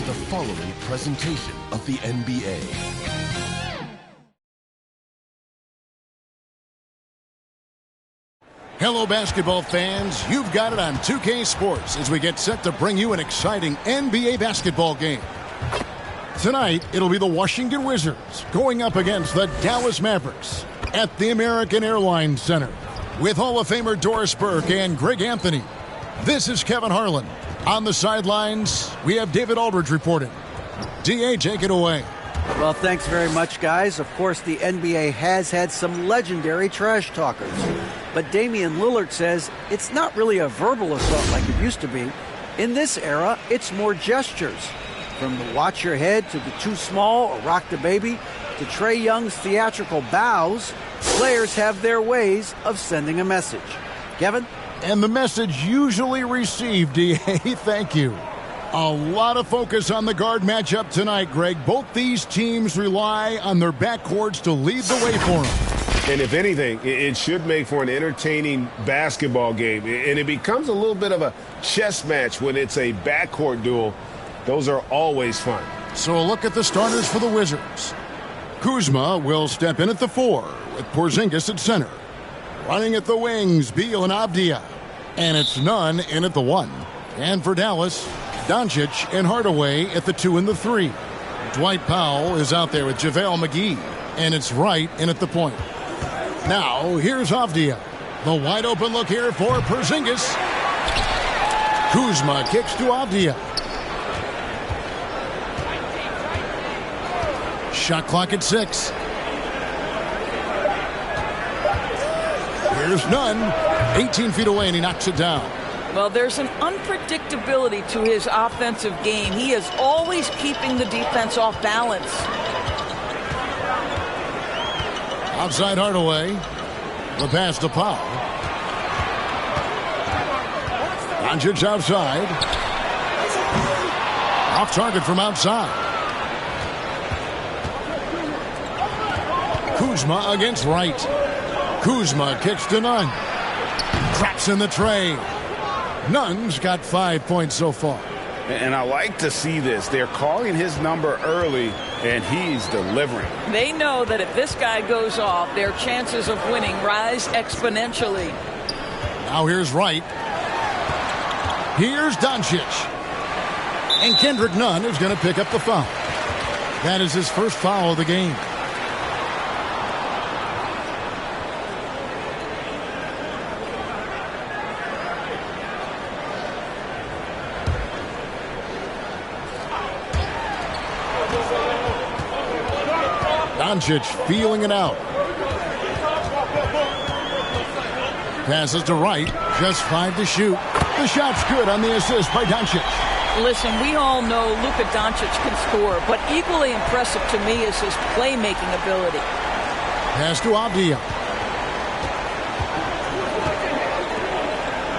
to the following presentation of the NBA. Hello, basketball fans. You've got it on 2K Sports as we get set to bring you an exciting NBA basketball game. Tonight, it'll be the Washington Wizards going up against the Dallas Mavericks at the American Airlines Center with Hall of Famer Doris Burke and Greg Anthony. This is Kevin Harlan. On the sidelines, we have David Aldridge reporting. D.A., take it away. Well, thanks very much, guys. Of course, the NBA has had some legendary trash talkers. But Damian Lillard says it's not really a verbal assault like it used to be. In this era, it's more gestures. From the watch your head to the too small or rock the baby to Trae Young's theatrical bows, players have their ways of sending a message. Kevin? And the message usually received, D.A., thank you. A lot of focus on the guard matchup tonight, Greg. Both these teams rely on their backcourts to lead the way for them. And if anything, it should make for an entertaining basketball game. And it becomes a little bit of a chess match when it's a backcourt duel. Those are always fun. So a look at the starters for the Wizards. Kuzma will step in at the 4 with Porzingis at center. Running at the wings, Beal and Avdija. And it's Nunn in at the 1. And for Dallas, Doncic and Hardaway at the 2 and the 3. Dwight Powell is out there with JaVale McGee. And it's Wright in at the point. Now, here's Avdija. The wide open look here for Porzingis. Kuzma kicks to Avdija. Shot clock at 6. Here's Nunn. 18 feet away, and he knocks it down. Well, there's an unpredictability to his offensive game. He is always keeping the defense off balance. Outside Hardaway. The pass to Powell. Doncic outside. Off target from outside. Kuzma against Wright. Kuzma kicks to Nunn. Traps in the tray. Nunn's got 5 points so far. And I like to see this. They're calling his number early, and he's delivering. They know that if this guy goes off, their chances of winning rise exponentially. Now here's Wright. Here's Doncic. And Kendrick Nunn is going to pick up the foul. That is his first foul of the game. Doncic feeling it out. Passes to Wright. Just 5 to shoot. The shot's good on the assist by Doncic. Listen, we all know Luka Doncic can score, but equally impressive to me is his playmaking ability. Pass to Avdija.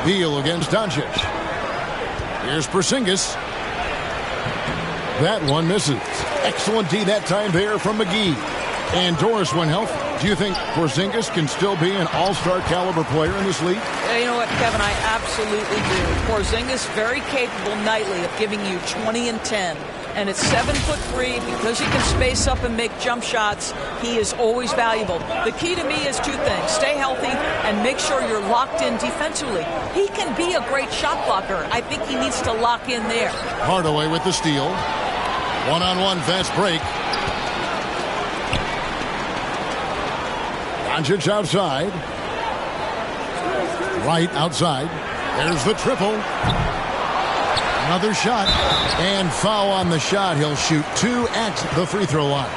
Beal against Doncic. Here's Porzingis. That one misses. Excellent D that time there from McGee. And Doris, when healthy, do you think Porzingis can still be an all-star caliber player in this league? You know what, Kevin, I absolutely do. Porzingis very capable nightly of giving you 20 and 10. And at 7'3", because he can space up and make jump shots, he is always valuable. The key to me is 2 things. Stay healthy and make sure you're locked in defensively. He can be a great shot blocker. I think he needs to lock in there. Hardaway with the steal. One-on-one fast break. Doncic outside. Wright outside. There's the triple. Another shot. And foul on the shot. He'll shoot 2 at the free throw line.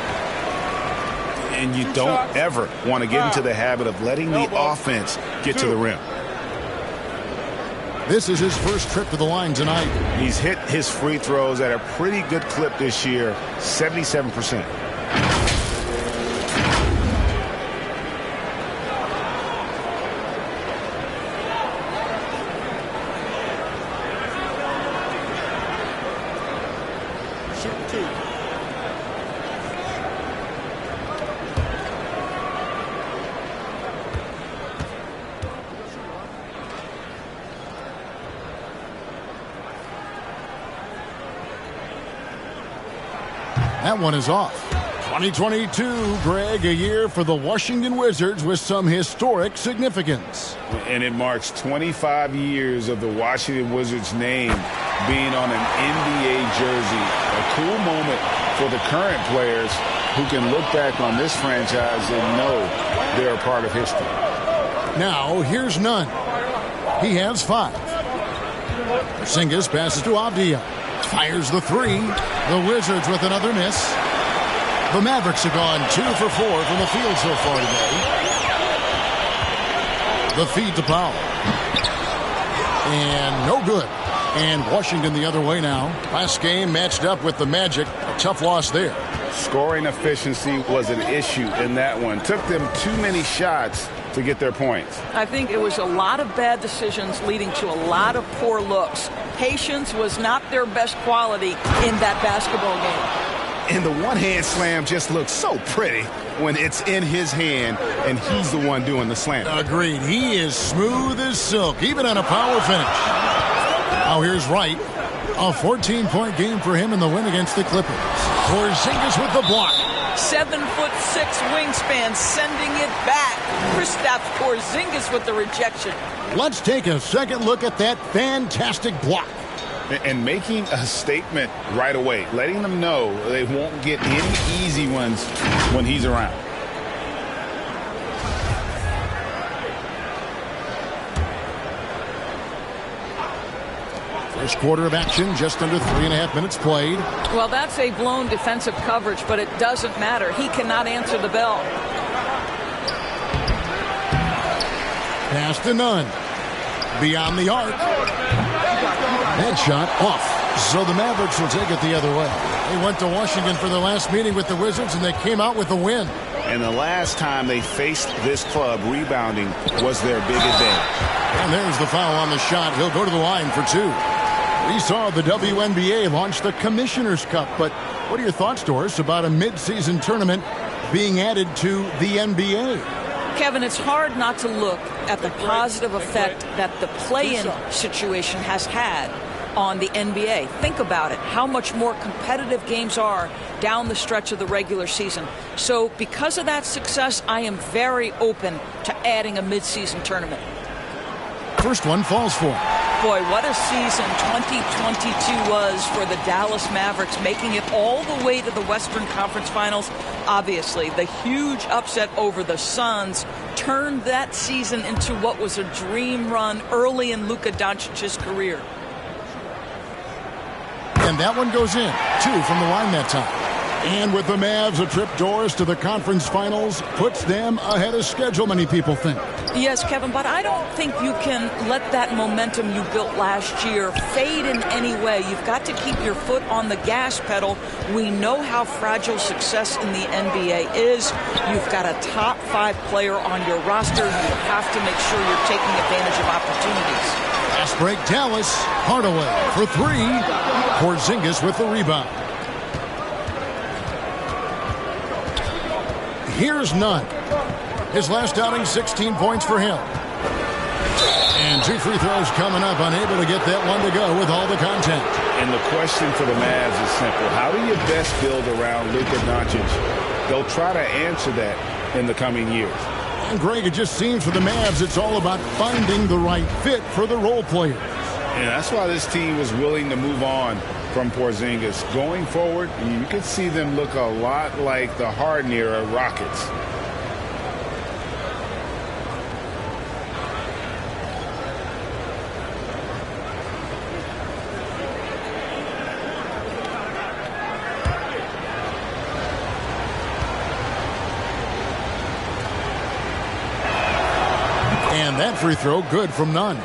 And you don't ever want to get into the habit of letting the offense get to the rim. This is his first trip to the line tonight. He's hit his free throws at a pretty good clip this year, 77%. That one is off. 2022, Greg, a year for the Washington Wizards with some historic significance. And it marks 25 years of the Washington Wizards name being on an NBA jersey. A cool moment for the current players who can look back on this franchise and know they're a part of history. Now, here's Nunn. He has 5. Porzingis passes to Avdia. Fires the 3. The Wizards with another miss. The Mavericks have gone 2 for 4 from the field so far today. The feed to Powell. And no good. And Washington the other way now. Last game matched up with the Magic. A tough loss there. Scoring efficiency was an issue in that one. Took them too many shots to get their points. I think it was a lot of bad decisions leading to a lot of poor looks. Patience was not their best quality in that basketball game. And the one-hand slam just looks so pretty when it's in his hand and he's the one doing the slam. Agreed. He is smooth as silk, even on a power finish. Now here's Wright. A 14-point game for him in the win against the Clippers. Porzingis with the block. 7'6" wingspan, sending it back. Kristaps Porzingis with the rejection. Let's take a second look at that fantastic block. And making a statement right away, letting them know they won't get any easy ones when he's around. First quarter of action, just under 3.5 minutes played. Well, that's a blown defensive coverage, but it doesn't matter. He cannot answer the bell. Pass to Nunn. Beyond the arc. That shot off. So the Mavericks will take it the other way. They went to Washington for their last meeting with the Wizards, and they came out with a win. And the last time they faced this club, rebounding was their big advantage. And there's the foul on the shot. He'll go to the line for 2. We saw the WNBA launch the Commissioner's Cup, but what are your thoughts, Doris, about a mid-season tournament being added to the NBA? Kevin, it's hard not to look at the positive effect that the play-in situation has had on the NBA. Think about it, how much more competitive games are down the stretch of the regular season. So because of that success, I am very open to adding a mid-season tournament. First one falls for. Boy, what a season 2022 was for the Dallas Mavericks, making it all the way to the Western Conference Finals. Obviously, the huge upset over the Suns turned that season into what was a dream run early in Luka Doncic's career. And that one goes in. 2 from the line that time. And with the Mavs, a trip, Doris, to the conference finals puts them ahead of schedule, many people think. Yes, Kevin, but I don't think you can let that momentum you built last year fade in any way. You've got to keep your foot on the gas pedal. We know how fragile success in the NBA is. You've got a top 5 player on your roster. You have to make sure you're taking advantage of opportunities. Fast break, Dallas. Hardaway for 3. Porzingis with the rebound. Here's Nunn. His last outing, 16 points for him. And 2 free throws coming up, unable to get that one to go with all the contact. And the question for the Mavs is simple. How do you best build around Luka Doncic? They'll try to answer that in the coming years. And Greg, it just seems for the Mavs, it's all about finding the right fit for the role players. And that's why this team was willing to move on from Porzingis. Going forward, you could see them look a lot like the Harden-era Rockets. And that free throw good from Nunn.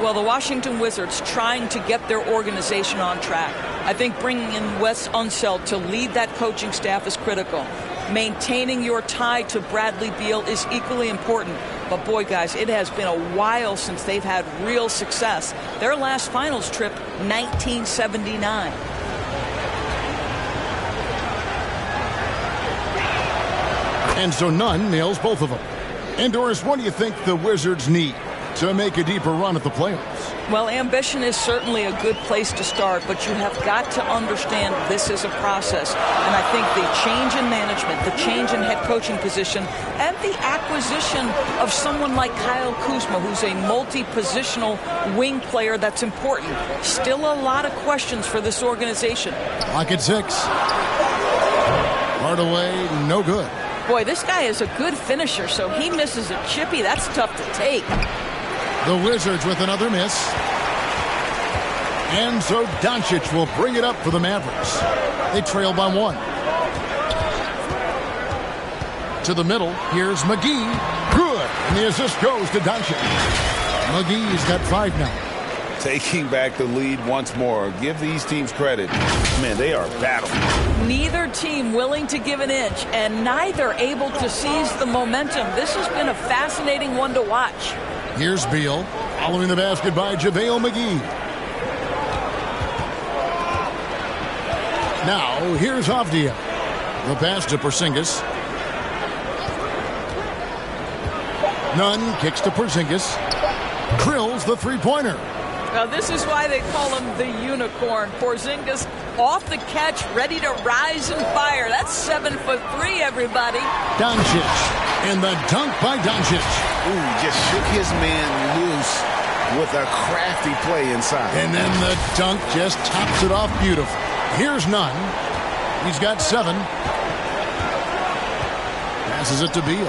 Well, the Washington Wizards trying to get their organization on track. I think bringing in Wes Unseld to lead that coaching staff is critical. Maintaining your tie to Bradley Beal is equally important. But boy, guys, it has been a while since they've had real success. Their last finals trip, 1979. And so Nunn nails both of them. And Doris, what do you think the Wizards need to make a deeper run at the playoffs? Well, ambition is certainly a good place to start, but you have got to understand this is a process. And I think the change in management, the change in head coaching position, and the acquisition of someone like Kyle Kuzma, who's a multi-positional wing player, that's important. Still a lot of questions for this organization. Clock at 6. Hardaway, no good. Boy, this guy is a good finisher, so he misses a chippy. That's tough to take. The Wizards with another miss. And so Doncic will bring it up for the Mavericks. They trail by 1. To the middle, here's McGee. Good. And the assist goes to Doncic. McGee's got 5 now. Taking back the lead once more. Give these teams credit. Man, they are battling. Neither team willing to give an inch, and neither able to seize the momentum. This has been a fascinating one to watch. Here's Beal, following the basket by JaVale McGee. Now, here's Avdia. The pass to Porzingis. Nunn kicks to Porzingis. Drills the three-pointer. Now, this is why they call him the unicorn. Porzingis off the catch, ready to rise and fire. That's 7'3", everybody. Doncic, and the dunk by Doncic. Ooh, just shook his man loose with a crafty play inside. And then the dunk just tops it off beautiful. Here's Nunn. He's got 7. Passes it to Beal.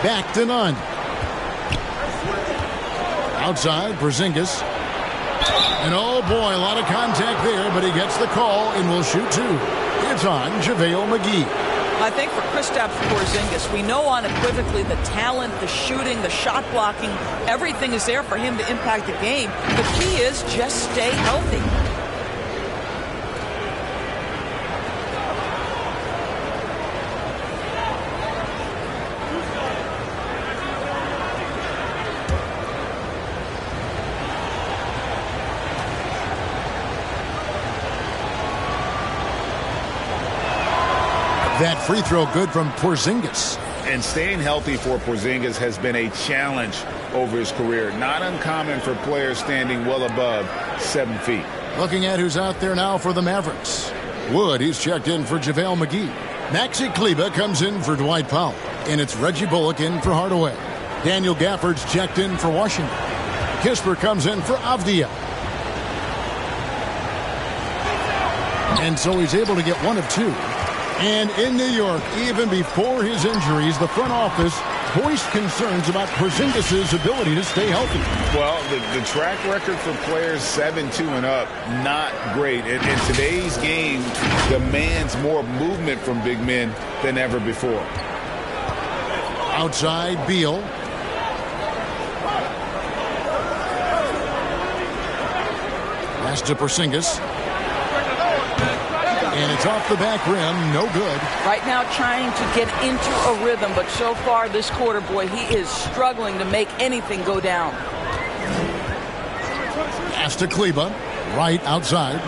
Back to Nunn. Outside, Porzingis. And oh boy, a lot of contact there, but he gets the call and will shoot 2. It's on JaVale McGee. I think for Kristaps Porzingis, we know unequivocally the talent, the shooting, the shot blocking, everything is there for him to impact the game. The key is just stay healthy. That free throw good from Porzingis. And staying healthy for Porzingis has been a challenge over his career. Not uncommon for players standing well above 7 feet. Looking at who's out there now for the Mavericks. Wood, he's checked in for JaVale McGee. Maxi Kleber comes in for Dwight Powell. And it's Reggie Bullock in for Hardaway. Daniel Gafford's checked in for Washington. Kisper comes in for Avdia. And so he's able to get 1 of 2. And in New York, even before his injuries, the front office voiced concerns about Porzingis' ability to stay healthy. Well, the track record for players 7-2 and up, not great. And today's game demands more movement from big men than ever before. Outside, Beal. Pass to Porzingis. And it's off the back rim, no good. Right now trying to get into a rhythm, but so far this quarter, boy, he is struggling to make anything go down. Pass to Kleber, right outside.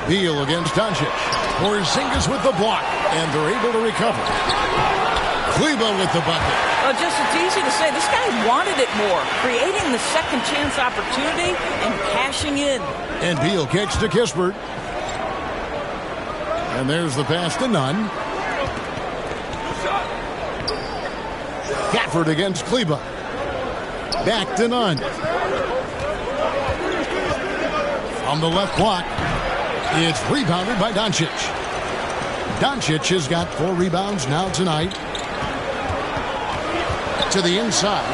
Beal against Doncic. Porzingis with the block, and they're able to recover. Kleber with the bucket. Just it's easy to say, this guy wanted it more, creating the second chance opportunity and cashing in. And Beal kicks to Kispert. And there's the pass to Nunn. Gafford against Kleber. Back to Nunn. On the left block, it's rebounded by Doncic. Doncic has got 4 rebounds now tonight. To the inside.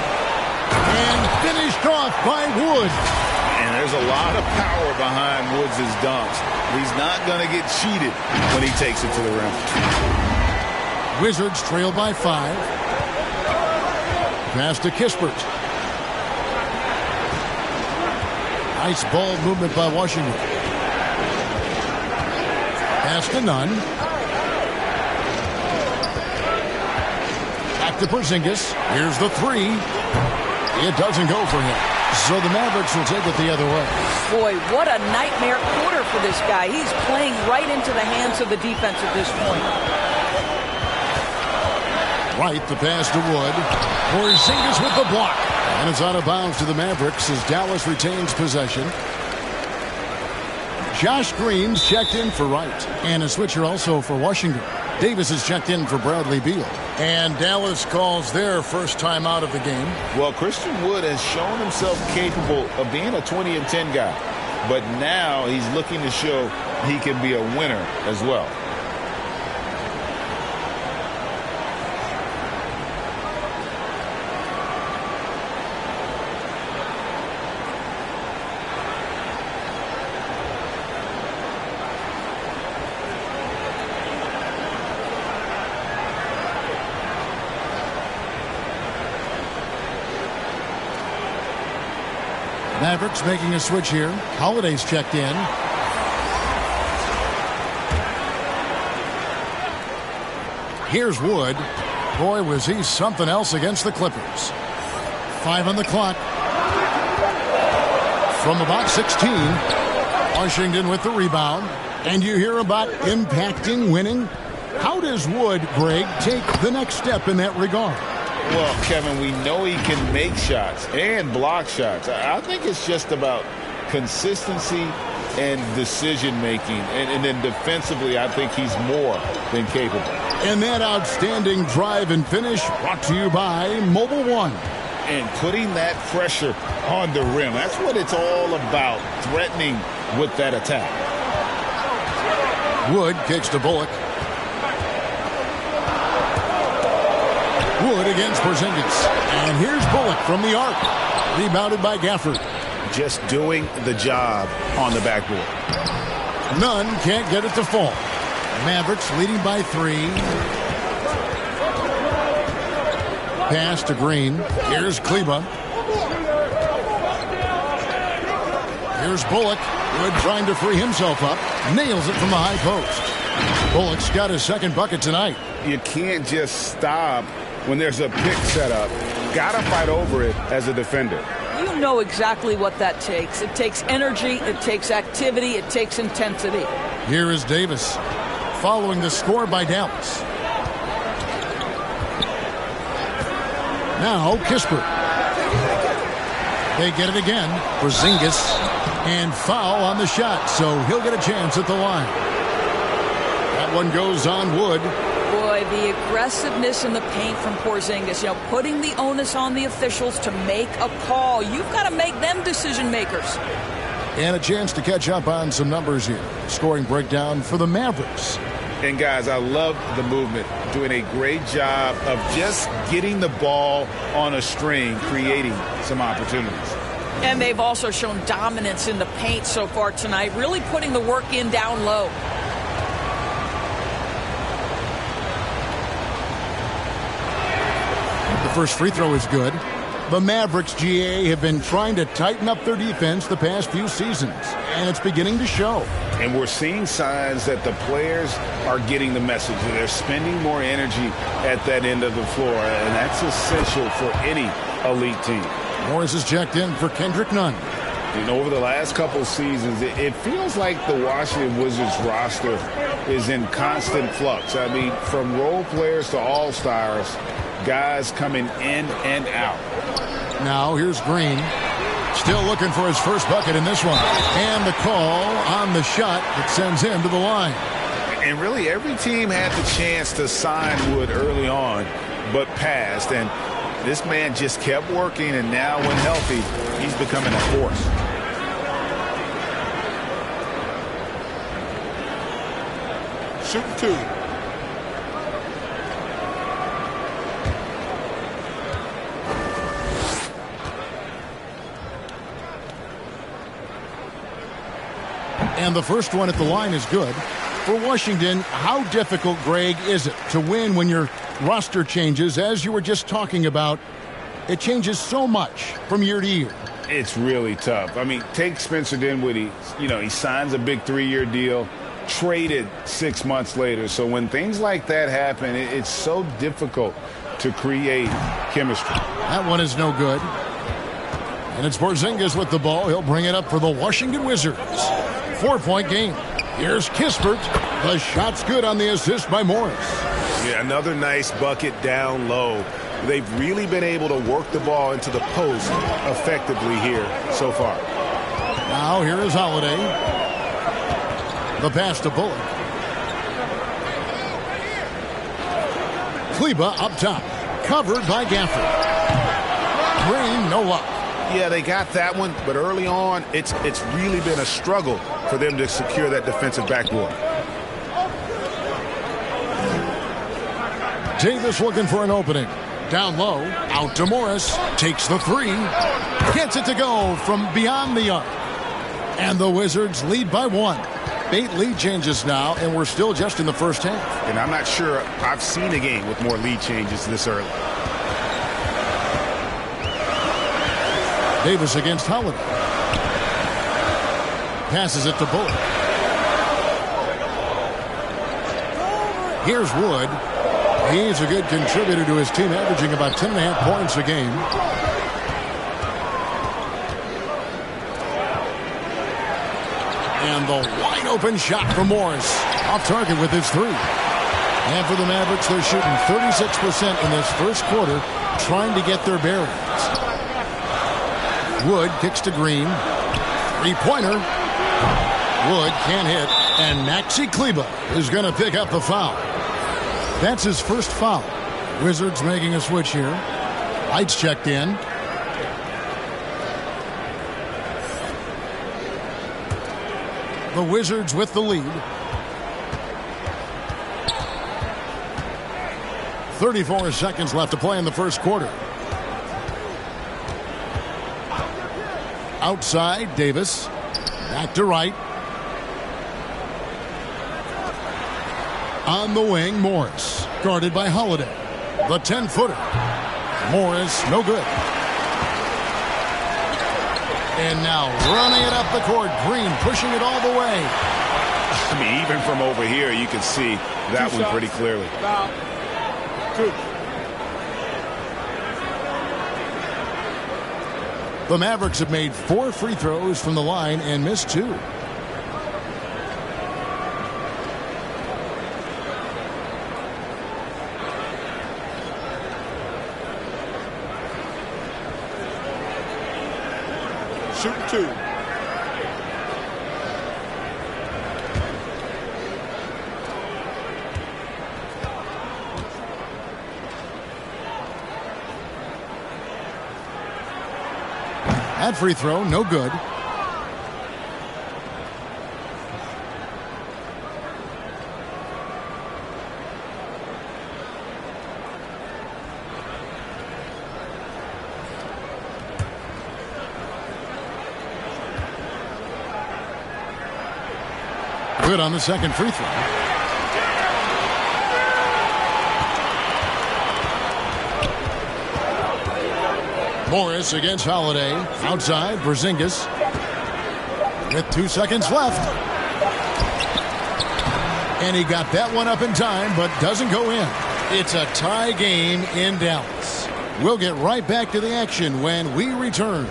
And finished off by Wood. And there's a lot of power behind Woods' dunks. He's not going to get cheated when he takes it to the rim. Wizards trail by 5. Pass to Kispert. Nice ball movement by Washington. Pass to Nunn. Back to Porzingis. Here's the 3. It doesn't go for him. So the Mavericks will take it the other way. Boy, what a nightmare quarter for this guy. He's playing right into the hands of the defense at this point. Right, the pass to Wood. Porzingis with the block. And it's out of bounds to the Mavericks as Dallas retains possession. Josh Green's checked in for Wright. And a switcher also for Washington. Davis is checked in for Bradley Beal. And Dallas calls their first time out of the game. Well, Christian Wood has shown himself capable of being a 20-10 guy. But now he's looking to show he can be a winner as well. Mavericks making a switch here. Holiday's checked in. Here's Wood. Boy, was he something else against the Clippers. 5 on the clock. From about 16. Washington with the rebound. And you hear about impacting winning. How does Wood, Greg, take the next step in that regard? Well, Kevin, we know he can make shots and block shots. I think it's just about consistency and decision-making. And then defensively, I think he's more than capable. And that outstanding drive and finish brought to you by Mobile One. And putting that pressure on the rim. That's what it's all about, threatening with that attack. Wood kicks to Bullock. Wood against Porzingis. And here's Bullock from the arc. Rebounded by Gafford. Just doing the job on the backboard. Nunn can't get it to fall. Mavericks leading by 3. Pass to Green. Here's Kleba. Here's Bullock. Wood trying to free himself up. Nails it from the high post. Bullock's got his second bucket tonight. You can't just stop when there's a pick set up. Gotta fight over it as a defender. You know exactly what that takes. It takes energy, it takes activity, it takes intensity. Here is Davis, following the score by Dallas. Now Kispert. They get it again. Porzingis. And foul on the shot, so he'll get a chance at the line. That one goes on Wood. Boy, the aggressiveness in the paint from Porzingis, putting the onus on the officials to make a call. You've got to make them decision makers. And a chance to catch up on some numbers here. Scoring breakdown for the Mavericks. And guys, I love the movement. Doing a great job of just getting the ball on a string, creating some opportunities. And they've also shown dominance in the paint so far tonight, really putting the work in down low. The first free throw is good. The Mavericks, GA, have been trying to tighten up their defense the past few seasons, and it's beginning to show. And we're seeing signs that the players are getting the message. They're spending more energy at that end of the floor, and that's essential for any elite team. Morris is checked in for Kendrick Nunn. Over the last couple seasons, it feels like the Washington Wizards roster is in constant flux. I mean, from role players to all-stars, guys coming in and out. Now here's Green. Still looking for his first bucket in this one. And the call on the shot that sends him to the line. And really, every team had the chance to sign Wood early on, but passed. And this man just kept working, and now when healthy, he's becoming a force. Shooting 2. And the first one at the line is good. For Washington, how difficult, Greg, is it to win when your roster changes, as you were just talking about? It changes so much from year to year. It's really tough. I mean, take Spencer Dinwiddie. He signs a big 3-year deal, traded 6 months later. So when things like that happen, it's so difficult to create chemistry. That one is no good. And it's Porzingis with the ball. He'll bring it up for the Washington Wizards. 4-point game. Here's Kispert. The shot's good on the assist by Morris. Yeah, another nice bucket down low. they've really been able to work the ball into the post effectively here so far. Now here is Holiday. The pass to Bullock. Kleba up top. Covered by Gafford. Green, no luck. Yeah, they got that one, but early on, it's really been a struggle for them to secure that defensive backboard. Davis looking for an opening. Down low, out to Morris. Takes the three. Gets it to go from beyond the arc. And the Wizards lead by 1. 8 lead changes now, and we're still just in the first half. And I'm not sure I've seen a game with more lead changes this early. Davis against Holiday. Passes it to Bullock. Here's Wood. He's a good contributor to his team, averaging about 10.5 points a game. And the wide open shot from Morris. Off target with his three. And for the Mavericks, they're shooting 36% in this first quarter, trying to get their bearings. Wood kicks to Green. Three-pointer. Wood can't hit. And Maxi Kleba is going to pick up the foul. That's his first foul. Wizards making a switch here. Lights checked in. The Wizards with the lead. 34 seconds left to play in the first quarter. Outside, Davis. Back to right. On the wing, Morris. Guarded by Holiday. The 10-footer. Morris, no good. And now running it up the court. Green pushing it all the way. I mean, even from over here, you can see that one pretty clearly. Two. The Mavericks have made 4 free throws from the line and missed 2. Shoot 2. That free throw, no good. Good on the second free throw. Morris against Holiday. Outside, Porzingis. With 2 seconds left. And he got that one up in time, but doesn't go in. It's a tie game in Dallas. We'll get right back to the action when we return.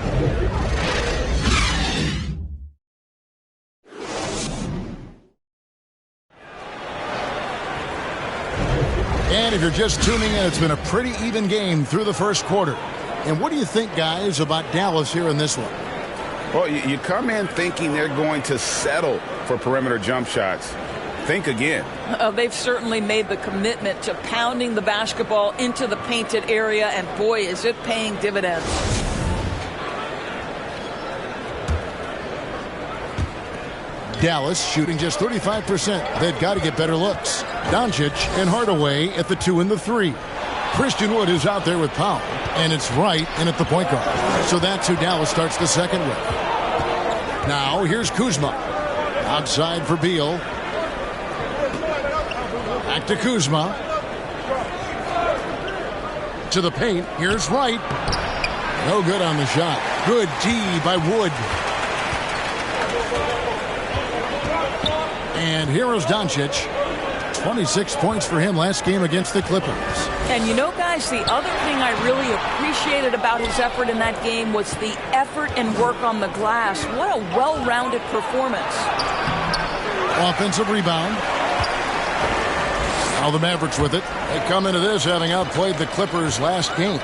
And if you're just tuning in, it's been a pretty even game through the first quarter. And what do you think, guys, about Dallas here in this one? Well, you come in thinking they're going to settle for perimeter jump shots. Think again. They've certainly made the commitment to pounding the basketball into the painted area, and boy, is it paying dividends. Dallas shooting just 35%. They've got to get better looks. Doncic and Hardaway at the 2 and the 3. Christian Wood is out there with Powell, and it's Wright in at the point guard. So that's who Dallas starts the second with. Now here's Kuzma. Outside for Beal. Back to Kuzma. To the paint. Here's Wright. No good on the shot. Good D by Wood. And here is Doncic. 26 points for him last game against the Clippers. And you know, guys, the other thing I really appreciated about his effort in that game was the effort and work on the glass. What a well-rounded performance. Offensive rebound. Now the Mavericks with it. They come into this having outplayed the Clippers last game.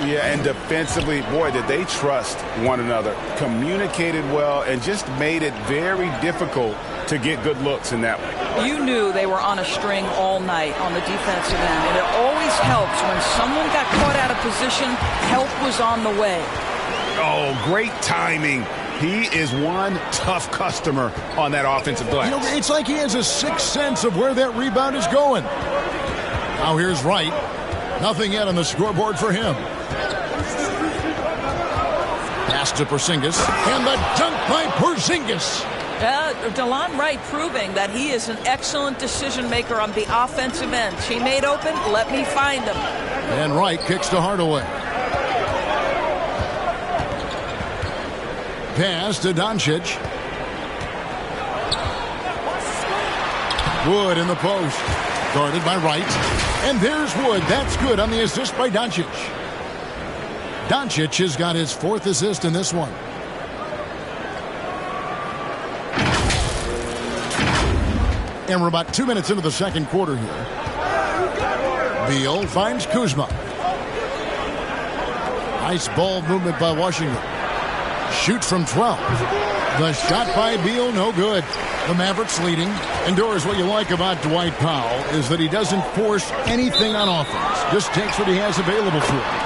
Yeah, and defensively, boy, did they trust one another. Communicated well and just made it very difficult to get good looks in that one. You knew they were on a string all night on the defensive end, and it always helps when someone got caught out of position, help was on the way. Oh, great timing. He is one tough customer on that offensive glass. You know, it's like he has a sixth sense of where that rebound is going. Now here's Wright. Nothing yet on the scoreboard for him. Pass to Porzingis. And the dunk by Porzingis. DeLon Wright proving that he is an excellent decision maker on the offensive end. She made open, let me find him. And Wright kicks to Hardaway. Pass to Doncic. Wood in the post. Guarded by Wright. And there's Wood. That's good on the assist by Doncic. Doncic has got his fourth assist in this one. And we're about 2 minutes into the second quarter here. Beal finds Kuzma. Nice ball movement by Washington. Shoots from 12. The shot by Beal, no good. The Mavericks leading. And Doris, what you like about Dwight Powell is that he doesn't force anything on offense. Just takes what he has available to him.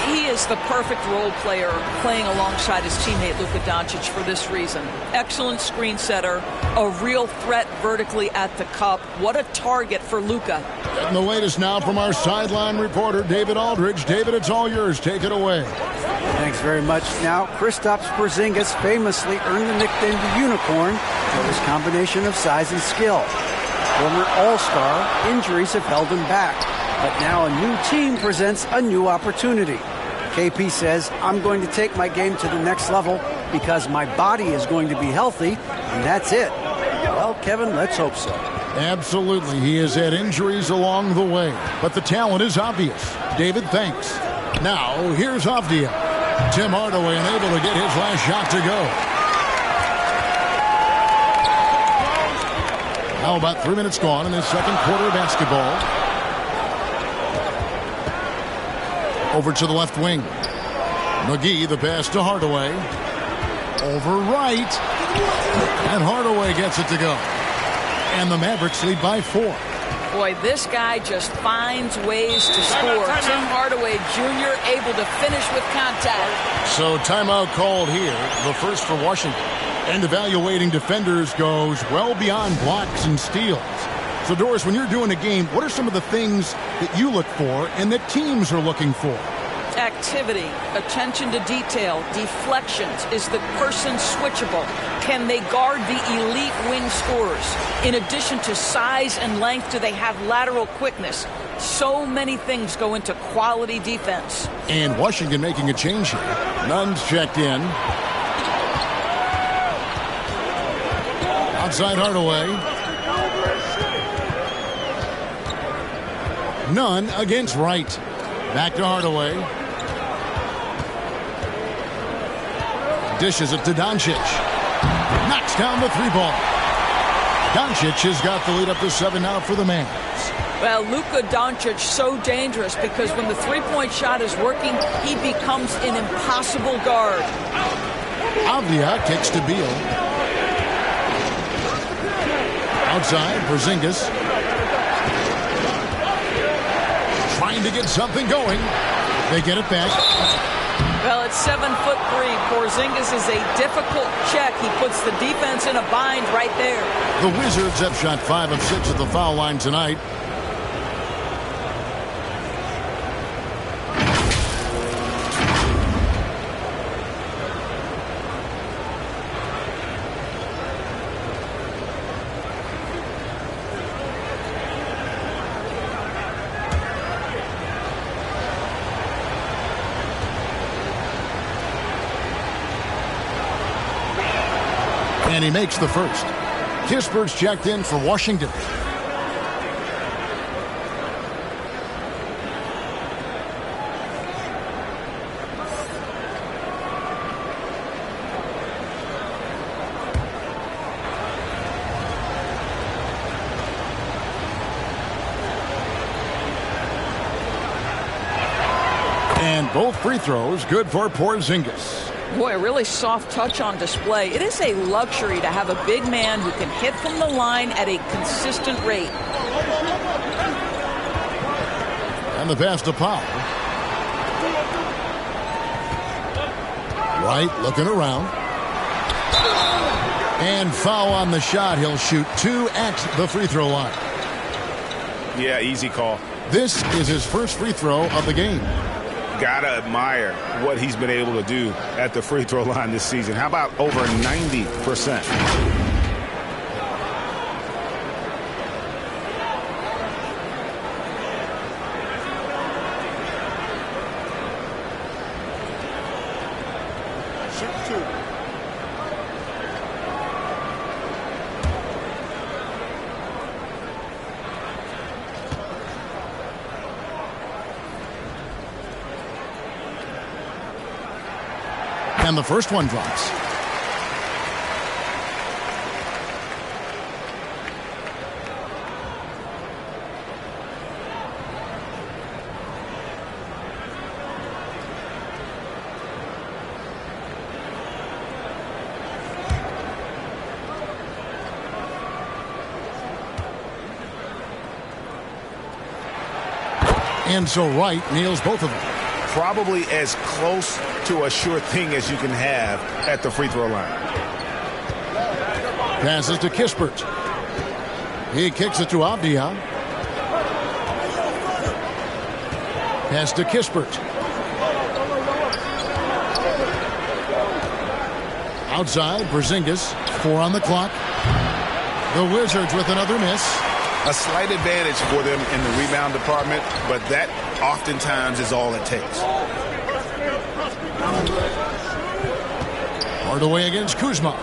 He is the perfect role player playing alongside his teammate Luka Doncic for this reason. Excellent screen setter, a real threat vertically at the cup. What a target for Luka. And the latest now from our sideline reporter, David Aldridge. David, it's all yours. Take it away. Thanks very much. Now, Kristaps Porzingis famously earned the nickname the Unicorn for his combination of size and skill. Former All-Star, injuries have held him back. But now a new team presents a new opportunity. KP says, I'm going to take my game to the next level because my body is going to be healthy, and that's it. Well, Kevin, let's hope so. Absolutely. He has had injuries along the way, but the talent is obvious. David, thanks. Now, here's Avdia. Tim Hardaway unable to get his last shot to go. Now about 3 minutes gone in this second quarter of basketball. Over to the left wing. McGee, the pass to Hardaway. Over Wright. And Hardaway gets it to go. And the Mavericks lead by 4. Boy, this guy just finds ways to score. Tim Hardaway Jr. able to finish with contact. So timeout called here, the first for Washington. And evaluating defenders goes well beyond blocks and steals. So, Doris, when you're doing a game, what are some of the things that you look for and that teams are looking for? Activity, attention to detail, deflections. Is the person switchable? Can they guard the elite wing scorers? In addition to size and length, do they have lateral quickness? So many things go into quality defense. And Washington making a change here. Nunn's checked in. Outside Hardaway. Nunn against Wright. Back to Hardaway. Dishes it to Doncic. Knocks down the three ball. Doncic has got the lead up to 7 now for the Mavs. Well, Luka Doncic so dangerous because when the three-point shot is working, he becomes an impossible guard. Avdia kicks to Beal. Outside, Porzingis. Trying to get something going. They get it back. Well, it's 7'3". Porzingis is a difficult check. He puts the defense in a bind right there. The Wizards have shot 5 of 6 at the foul line tonight. And he makes the first. Kisper's checked in for Washington. Both free throws good for Porzingis. Boy, a really soft touch on display. It is a luxury to have a big man who can hit from the line at a consistent rate. And the pass to Powell. Wright looking around. And foul on the shot. He'll shoot 2 at the free throw line. Yeah, easy call. This is his first free throw of the game. Gotta admire what he's been able to do at the free throw line this season. How about over 90%? And the first one drops. And so Wright nails both of them. Probably as close to a sure thing as you can have at the free throw line. Passes to Kispert. He kicks it to Avdia. Pass to Kispert. Outside, Porzingis. 4 on the clock. The Wizards with another miss. A slight advantage for them in the rebound department, but that oftentimes is all it takes. Hardaway against Kuzma.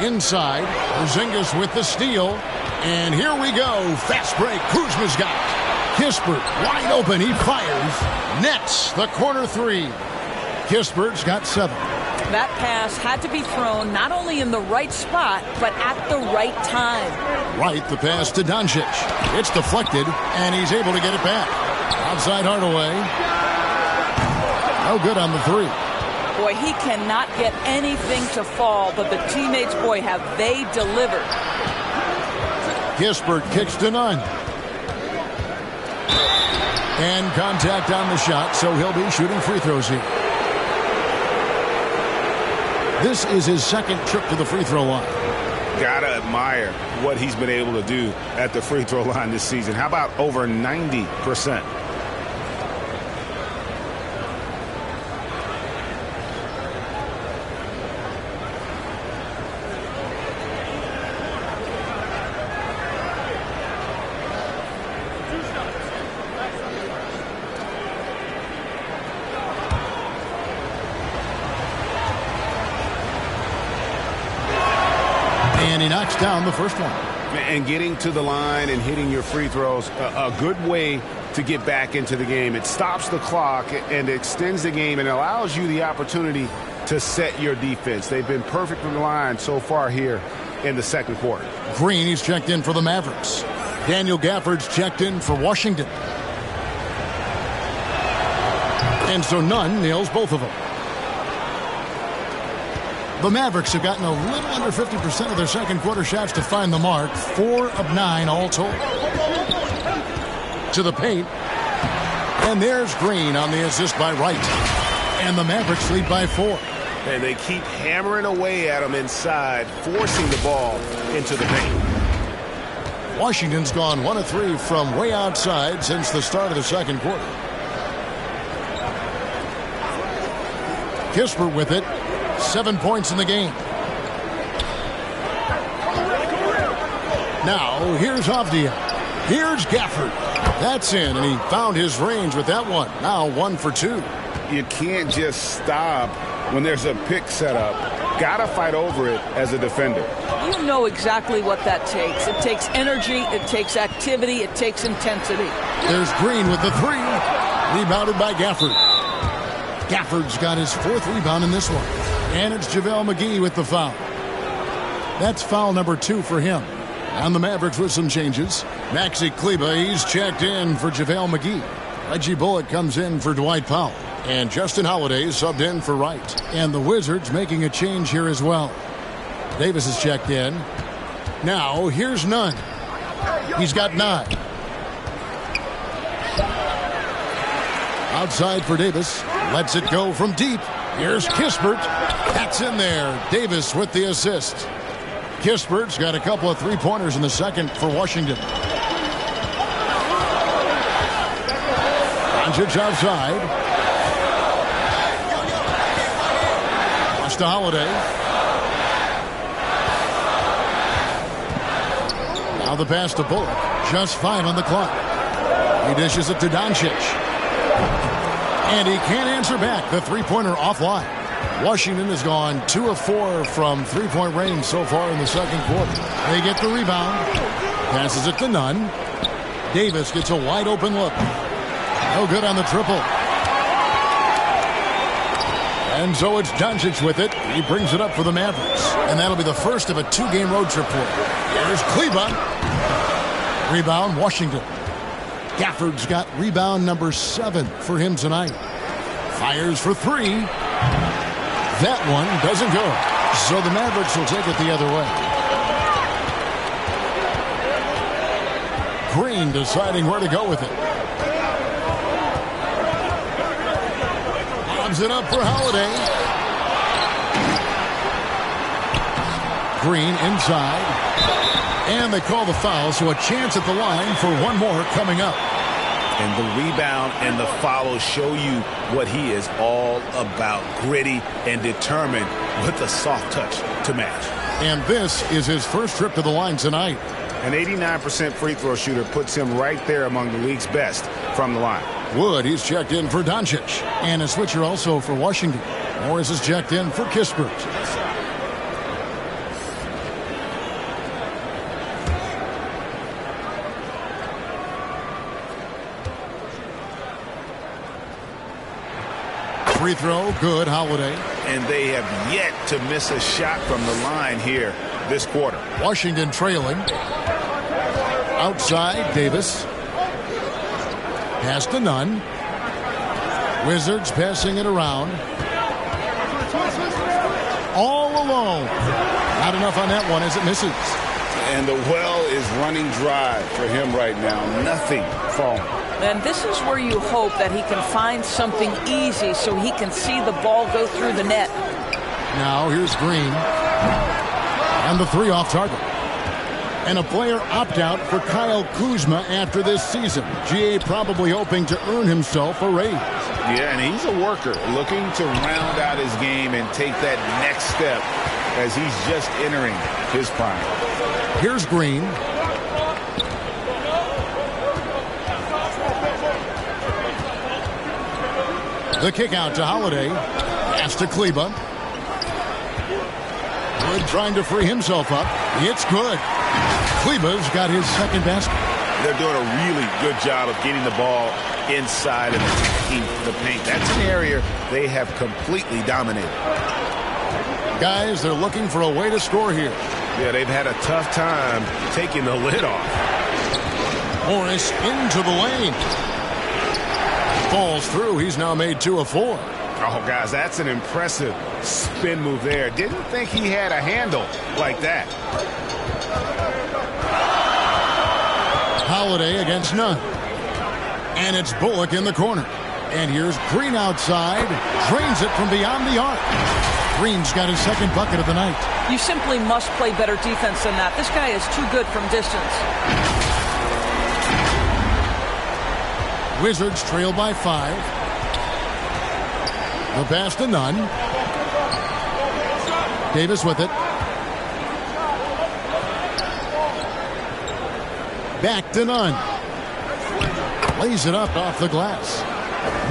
Inside, Porzingis with the steal. And here we go. Fast break. Kuzma's got it. Kispert wide open. He fires. Nets the corner 3. Kispert's got 7. That pass had to be thrown not only in the right spot, but at the right time. Right, the pass to Doncic. It's deflected, and he's able to get it back. Outside Hardaway. No good on the 3. Boy, he cannot get anything to fall, but the teammates, boy, have they delivered. Kispert kicks to none. And contact on the shot, so he'll be shooting free throws here. This is his second trip to the free throw line. Gotta admire what he's been able to do at the free throw line this season. How about over 90%? And he knocks down the first one. And getting to the line and hitting your free throws, a good way to get back into the game. It stops the clock and extends the game and allows you the opportunity to set your defense. They've been perfect from the line so far here in the second quarter. Green, he's checked in for the Mavericks. Daniel Gafford's checked in for Washington. And so Nunn nails both of them. The Mavericks have gotten a little under 50% of their second quarter shots to find the mark. 4 of 9 all told. To the paint. And there's Green on the assist by Wright. And the Mavericks lead by 4. And they keep hammering away at him inside, forcing the ball into the paint. Washington's gone 1 of 3 from way outside since the start of the second quarter. Kispert with it. 7 points in the game. Now, here's Avdia. Here's Gafford. That's in, and he found his range with that one. Now 1 for 2. You can't just stop when there's a pick set up. Gotta fight over it as a defender. You know exactly what that takes. It takes energy, it takes activity, it takes intensity. There's Green with the 3. Rebounded by Gafford. Gafford's got his 4th rebound in this one. And it's JaVale McGee with the foul. That's foul number 2 for him. And the Mavericks with some changes. Maxi Kleber, he's checked in for JaVale McGee. Reggie Bullock comes in for Dwight Powell. And Justin Holiday subbed in for Wright. And the Wizards making a change here as well. Davis is checked in. Now, here's Nunn. He's got 9. Outside for Davis. Lets it go from deep. Here's Kispert. That's in there. Davis with the assist. Kispert's got a couple of three-pointers in the second for Washington. Doncic outside. Pass to Holiday. Now the pass to Bullock. Just 5 on the clock. He dishes it to Doncic. And he can't answer back. The three-pointer offline. Washington has gone 2 of 4 from three-point range so far in the second quarter. They get the rebound. Passes it to Nunn. Davis gets a wide-open look. No good on the triple. And so it's Doncic with it. He brings it up for the Mavericks. And that'll be the first of a 2-game road trip for him. Here's Kleber. Rebound, Washington. Gafford's got rebound number 7 for him tonight. Fires for 3. That one doesn't go. So the Mavericks will take it the other way. Green deciding where to go with it. Lobs it up for Holiday. Green inside. And they call the foul, so a chance at the line for one more coming up. And the rebound and the follow show you what he is all about. Gritty and determined with a soft touch to match. And this is his first trip to the line tonight. An 89% free throw shooter puts him right there among the league's best from the line. Wood, he's checked in for Doncic. And a switcher also for Washington. Morris is checked in for Kispert. Free throw, good, Holiday. And they have yet to miss a shot from the line here this quarter. Washington trailing. Outside, Davis. Pass to Nunn. Wizards passing it around. All alone. Not enough on that one as it misses. And the well is running dry for him right now. Nothing falling. And this is where you hope that he can find something easy so he can see the ball go through the net. Now here's Green. And the 3 off target. And a player opt-out for Kyle Kuzma after this season. GA probably hoping to earn himself a raise. Yeah, and he's a worker looking to round out his game and take that next step as he's just entering his prime. Here's Green. The kick out to Holiday. Pass to Kleber. Wood trying to free himself up. It's good. Kleber's got his second basket. They're doing a really good job of getting the ball inside and attacking the paint. That's an area they have completely dominated. Guys, they're looking for a way to score here. Yeah, they've had a tough time taking the lid off. Morris into the lane. Falls through. He's now made 2 of 4. Oh, guys, that's an impressive spin move there. Didn't think he had a handle like that. Holiday against Nunn. And it's Bullock in the corner. And here's Green outside. Drains it from beyond the arc. Green's got his second bucket of the night. You simply must play better defense than that. This guy is too good from distance. Wizards trail by 5. The pass to Nunn. Davis with it. Back to Nunn. Lays it up off the glass.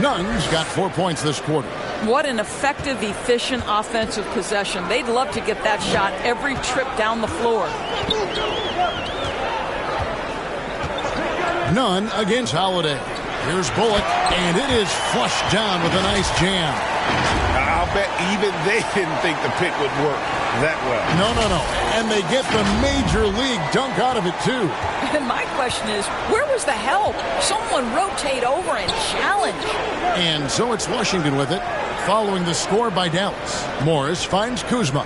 Nunn's got 4 points this quarter. What an effective, efficient offensive possession. They'd love to get that shot every trip down the floor. Nunn against Holiday. Here's Bullock, and it is flushed down with a nice jam. I'll bet even they didn't think the pick would work. that well. No. And they get the major league dunk out of it, too. And my question is, where was the help? Someone rotate over and challenge. And so it's Washington with it, following the score by Dallas. Morris finds Kuzma.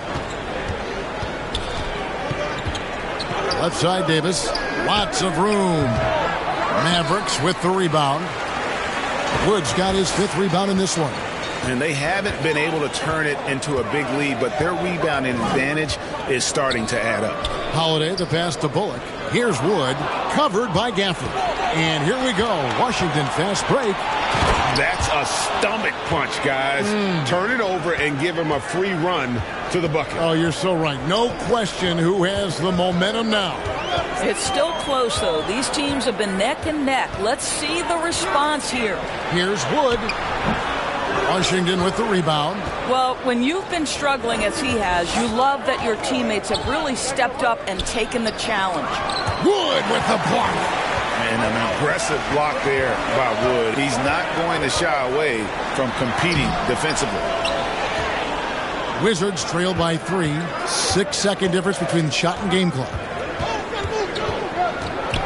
Left side, Davis. Lots of room. Mavericks with the rebound. Woods got his 5th rebound in this one. And they haven't been able to turn it into a big lead, but their rebounding advantage is starting to add up. Holiday, the pass to Bullock. Here's Wood, covered by Gafford. And here we go. Washington fast break. That's a stomach punch, guys. Turn it over and give him a free run to the bucket. Oh, you're so right. No question who has the momentum now. It's still close, though. These teams have been neck and neck. Let's see the response here. Here's Wood. Washington with the rebound. Well, when you've been struggling as he has, you love that your teammates have really stepped up and taken the challenge. Wood with the block. And an aggressive block there by Wood. He's not going to shy away from competing defensively. Wizards trail by 3. 6-second difference between the shot and game clock.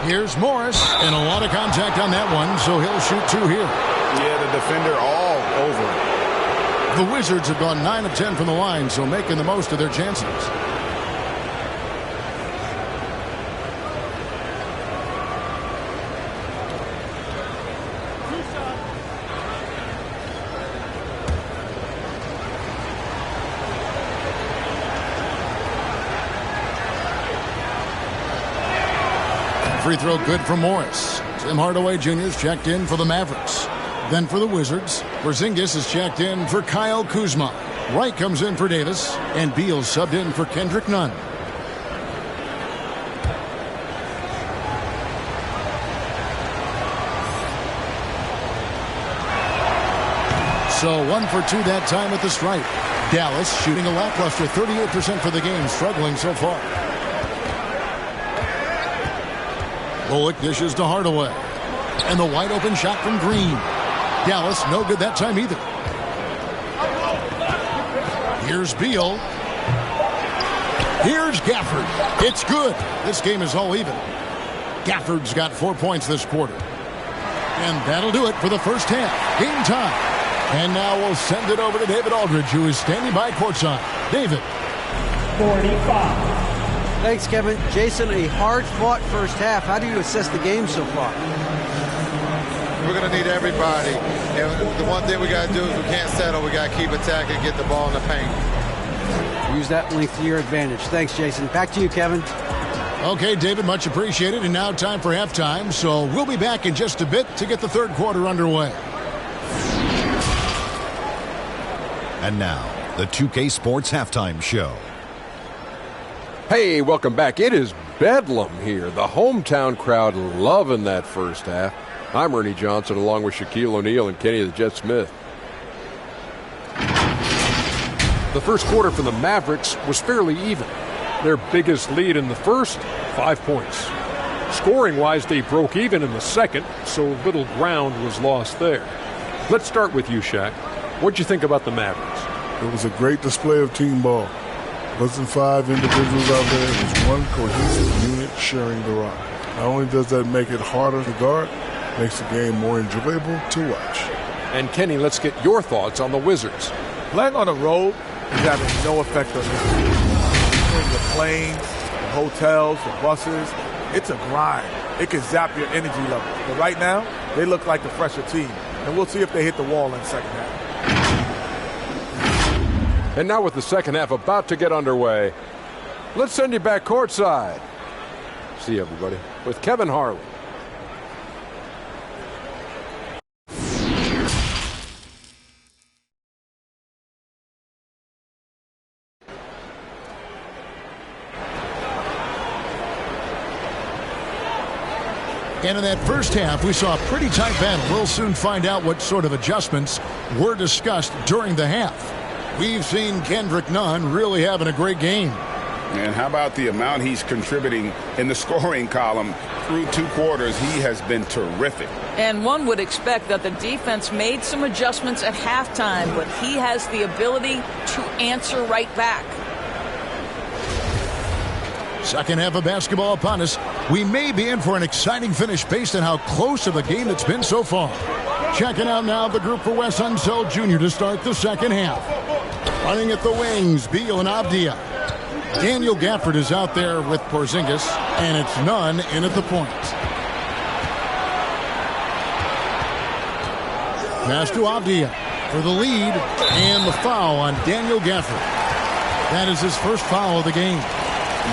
Here's Morris, and a lot of contact on that one, so he'll shoot 2 here. Yeah, the defender all over it. The Wizards have gone 9 of 10 from the line, so making the most of their chances. Free throw good for Morris. Tim Hardaway Jr. is checked in for the Mavericks. Then for the Wizards, Porzingis is checked in for Kyle Kuzma. Wright comes in for Davis, and Beal subbed in for Kendrick Nunn. So 1 for 2 that time with the strike. Dallas shooting a lackluster 38% for the game, struggling so far. Bullock dishes to Hardaway. And the wide open shot from Green. Dallas no good that time either. Here's Beal. Here's Gafford. It's good. This game is all even. Gafford's got 4 points this quarter. And that'll do it for the first half. Game time. And now we'll send it over to David Aldridge, who is standing by courtside. David. 45. Thanks, Kevin. Jason, a hard-fought first half. How do you assess the game so far? We're going to need everybody. And the one thing we got to do is we can't settle. We got to keep attacking and get the ball in the paint. Use that length to your advantage. Thanks, Jason. Back to you, Kevin. Okay, David, much appreciated. And now time for halftime. So we'll be back in just a bit to get the third quarter underway. And now, the 2K Sports Halftime Show. Hey, welcome back. It is bedlam here. The hometown crowd loving that first half. I'm Ernie Johnson along with Shaquille O'Neal and Kenny the Jet Smith. The first quarter for the Mavericks was fairly even. Their biggest lead in the first, 5 points. Scoring-wise, they broke even in the second, so little ground was lost there. Let's start with you, Shaq. What'd you think about the Mavericks? It was a great display of team ball. It wasn't 5 individuals out there. It was one cohesive unit sharing the rock. Not only does that make it harder to guard, it makes the game more enjoyable to watch. And Kenny, let's get your thoughts on the Wizards. Playing on the road is having no effect on this team. In the planes, the hotels, the buses, it's a grind. It can zap your energy level. But right now, they look like the fresher team. And we'll see if they hit the wall in the second half. And now with the second half about to get underway, let's send you back courtside. See you, everybody, with Kevin Harlan. And in that first half, we saw a pretty tight battle. We'll soon find out what sort of adjustments were discussed during the half. We've seen Kendrick Nunn really having a great game. And how about the amount he's contributing in the scoring column? Through 2 quarters, he has been terrific. And one would expect that the defense made some adjustments at halftime, but he has the ability to answer right back. Second half of basketball upon us. We may be in for an exciting finish based on how close of a game it's been so far. Checking out now the group for Wes Unseld Jr. to start the second half. Running at the wings, Beal and Abdia. Daniel Gafford is out there with Porzingis, and it's none in at the point. Pass to Abdia for the lead, and the foul on Daniel Gafford. That is his first foul of the game.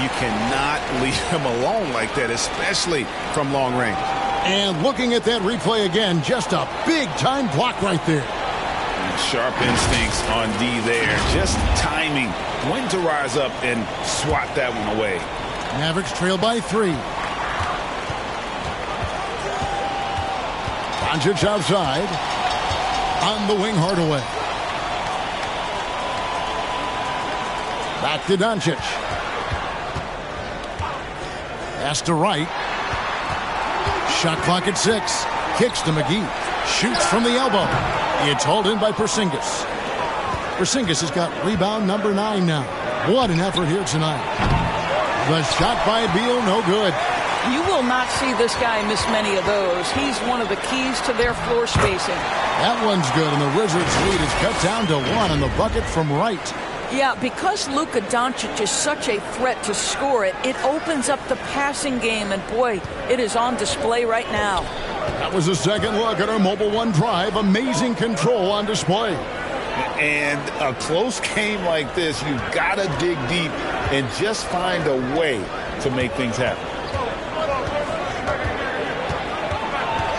You cannot leave him alone like that, especially from long range. And looking at that replay again, just a big-time block right there. Sharp instincts on D there. Just timing when to rise up and swat that one away. Mavericks trail by 3. Doncic outside. On the wing, Hardaway. Back to Doncic. Pass to Wright. Shot clock at 6. Kicks to McGee. Shoots from the elbow. It's hauled in by Porzingis. Porzingis has got rebound number 9 now. What an effort here tonight. The shot by Beal, no good. You will not see this guy miss many of those. He's one of the keys to their floor spacing. That one's good, and the Wizards' lead is cut down to 1 on the bucket from Wright. Yeah, because Luka Doncic is such a threat to score it, it opens up the passing game, and boy, it is on display right now. That was a second look at our Mobile One drive. Amazing control on display. And a close game like this, you've got to dig deep and just find a way to make things happen.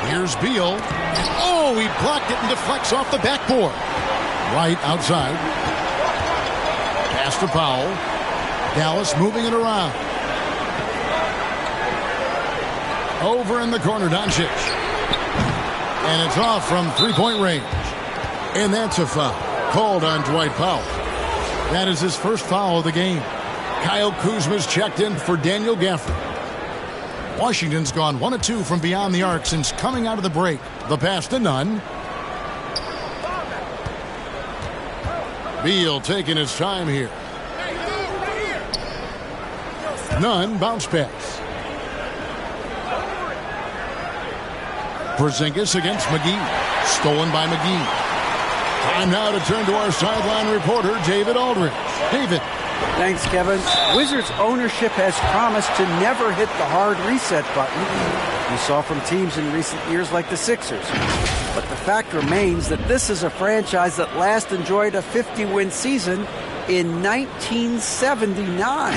Here's Beal. Oh, he blocked it and deflects off the backboard. Right outside. Pass to Powell. Dallas moving it around. Over in the corner, Doncic. And it's off from three-point range. And that's a foul called on Dwight Powell. That is his first foul of the game. Kyle Kuzma's checked in for Daniel Gafford. Washington's gone 1 of 2 from beyond the arc since coming out of the break. The pass to Nunn. Beal taking his time here. Nunn, bounce pass. Porzingis against McGee. Stolen by McGee. Time now to turn to our sideline reporter, David Aldridge. David. Thanks, Kevin. Wizards ownership has promised to never hit the hard reset button we saw from teams in recent years like the Sixers. But the fact remains that this is a franchise that last enjoyed a 50-win season in 1979.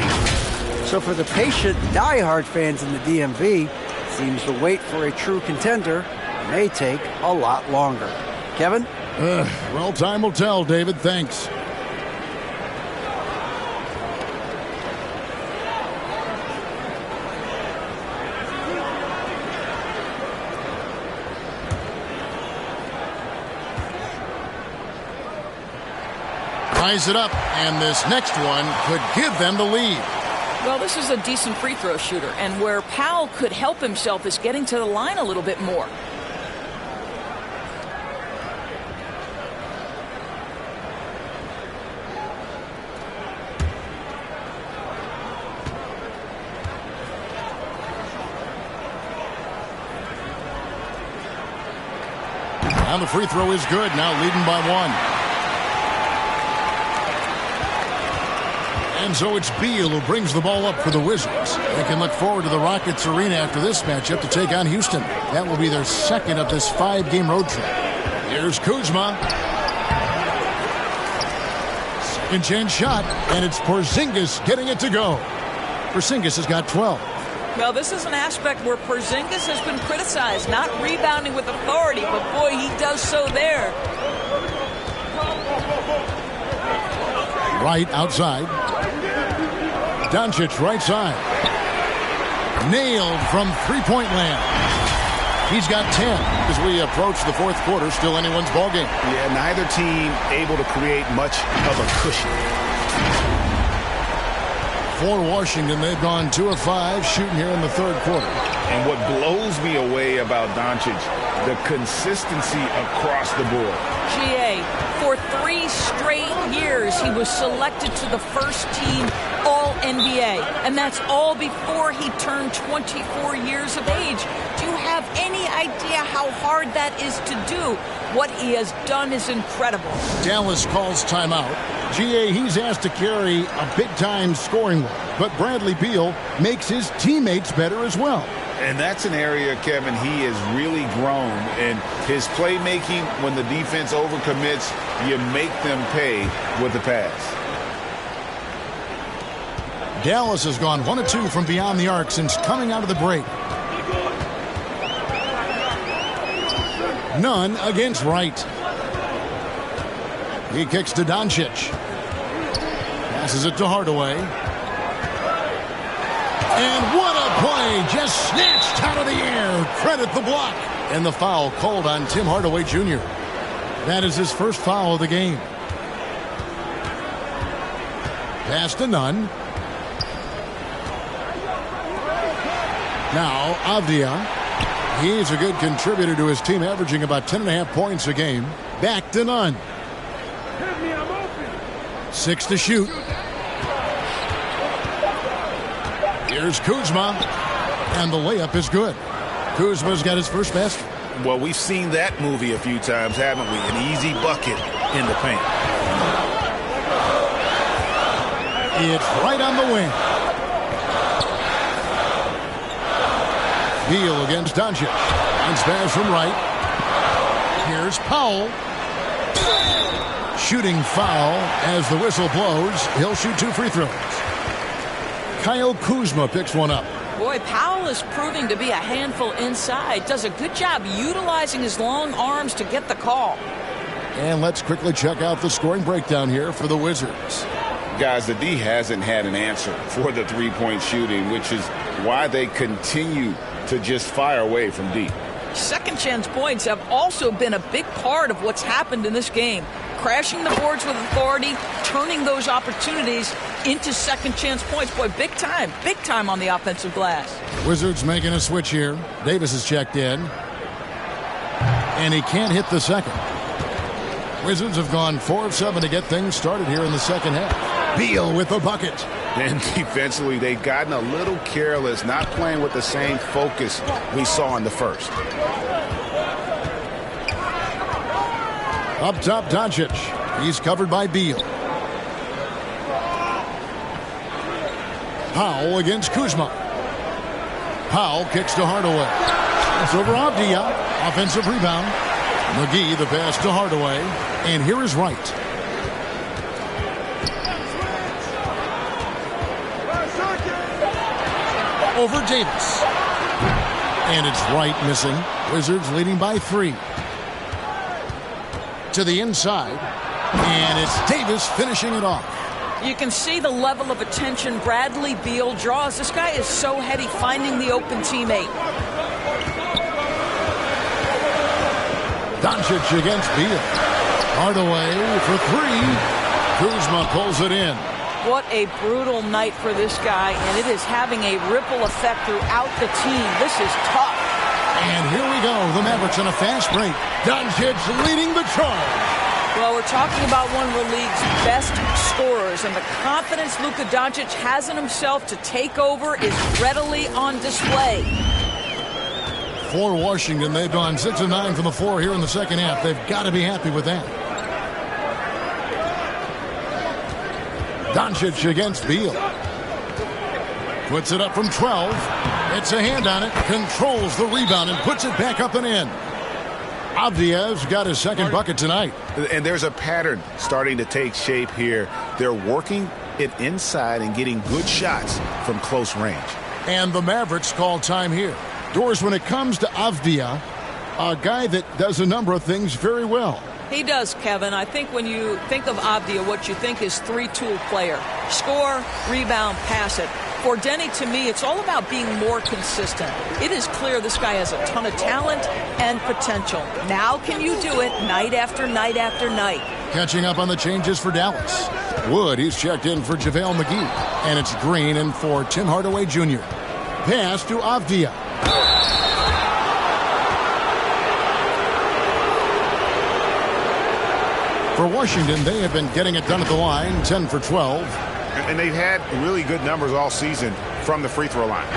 So for the patient, diehard fans in the DMV, it seems the wait for a true contender may take a lot longer. Kevin? Well, time will tell, David. Thanks. Ties it up, and this next one could give them the lead. Well, this is a decent free throw shooter, and where Powell could help himself is getting to the line a little bit more. And the free throw is good, now leading by 1. And so it's Beal who brings the ball up for the Wizards. They can look forward to the Rockets Arena after this matchup to take on Houston. That will be their second of this 5-game road trip. Here's Kuzma. Second chance shot, and it's Porzingis getting it to go. Porzingis has got 12. Well, this is an aspect where Porzingis has been criticized, not rebounding with authority, but boy, he does so there. Right outside. Doncic right side. Nailed from three-point land. He's got 10 as we approach the fourth quarter. Still anyone's ballgame. Yeah, neither team able to create much of a cushion. For Washington, they've gone 2 of 5 shooting here in the third quarter. And what blows me away about Doncic, the consistency across the board. GA, for 3 straight years, he was selected to the first team All NBA, and that's all before he turned 24 years of age. Do you have any idea how hard that is to do? What he has done is incredible. Dallas calls timeout. GA, he's asked to carry a big-time scoring load, but Bradley Beal makes his teammates better as well. And that's an area, Kevin, he has really grown. And his playmaking, when the defense overcommits, you make them pay with the pass. Dallas has gone 1 of 2 from beyond the arc since coming out of the break. None against Wright. He kicks to Doncic. Passes it to Hardaway. And what a play! Just snatched out of the air. Credit the block. And the foul called on Tim Hardaway Jr. That is his first foul of the game. Pass to Nunn. Now, Avdia. He's a good contributor to his team, averaging about 10.5 points a game. Back to Nunn. 6 to shoot. Here's Kuzma. And the layup is good. Kuzma's got his first basket. Well, we've seen that movie a few times, haven't we? An easy bucket in the paint. It's right on the wing. Beal against Doncic. And smash from right. Here's Powell. Shooting foul as the whistle blows. He'll shoot 2 free throws. Kyle Kuzma picks one up. Boy, Powell is proving to be a handful inside. Does a good job utilizing his long arms to get the call. And let's quickly check out the scoring breakdown here for the Wizards. Guys, the D hasn't had an answer for the three-point shooting, which is why they continue to just fire away from deep. Second chance points have also been a big part of what's happened in this game. Crashing the boards with authority, turning those opportunities into second chance points. Boy, big time on the offensive glass. Wizards making a switch here. Davis is checked in. And he can't hit the second. Wizards have gone 4 of 7 to get things started here in the second half. Beal with the bucket. And defensively, they've gotten a little careless, not playing with the same focus we saw in the first. Up top, Doncic. He's covered by Beal. Powell against Kuzma. Powell kicks to Hardaway. It's over Avdia. Offensive rebound. McGee the pass to Hardaway. And here is Wright. Over Davis. And it's Wright missing. Wizards leading by 3. To the inside. And it's Davis finishing it off. You can see the level of attention Bradley Beal draws. This guy is so heady finding the open teammate. Doncic against Beal. Hardaway for 3. Kuzma pulls it in. What a brutal night for this guy, and it is having a ripple effect throughout the team. This is tough. And here we go. The Mavericks on a fast break. Doncic leading the charge. Well, we're talking about one of the league's best scorers, and the confidence Luka Doncic has in himself to take over is readily on display. For Washington, they've gone 6 of 9 from the floor here in the second half. They've got to be happy with that. Doncic against Beal. Puts it up from 12. It's a hand on it. Controls the rebound and puts it back up and in. Avdia's got his second bucket tonight. And there's a pattern starting to take shape here. They're working it inside and getting good shots from close range. And the Mavericks call time here. Doris, when it comes to Avdia, a guy that does a number of things very well. He does, Kevin. I think when you think of Avdia, what you think is 3-tool player. Score, rebound, pass it. For Denny, to me, it's all about being more consistent. It is clear this guy has a ton of talent and potential. Now can you do it night after night after night? Catching up on the changes for Dallas. Wood, he's checked in for JaVale McGee. And it's Green in for Tim Hardaway Jr. Pass to Avdia. For Washington, they have been getting it done at the line, 10 for 12. And they've had really good numbers all season from the free throw line.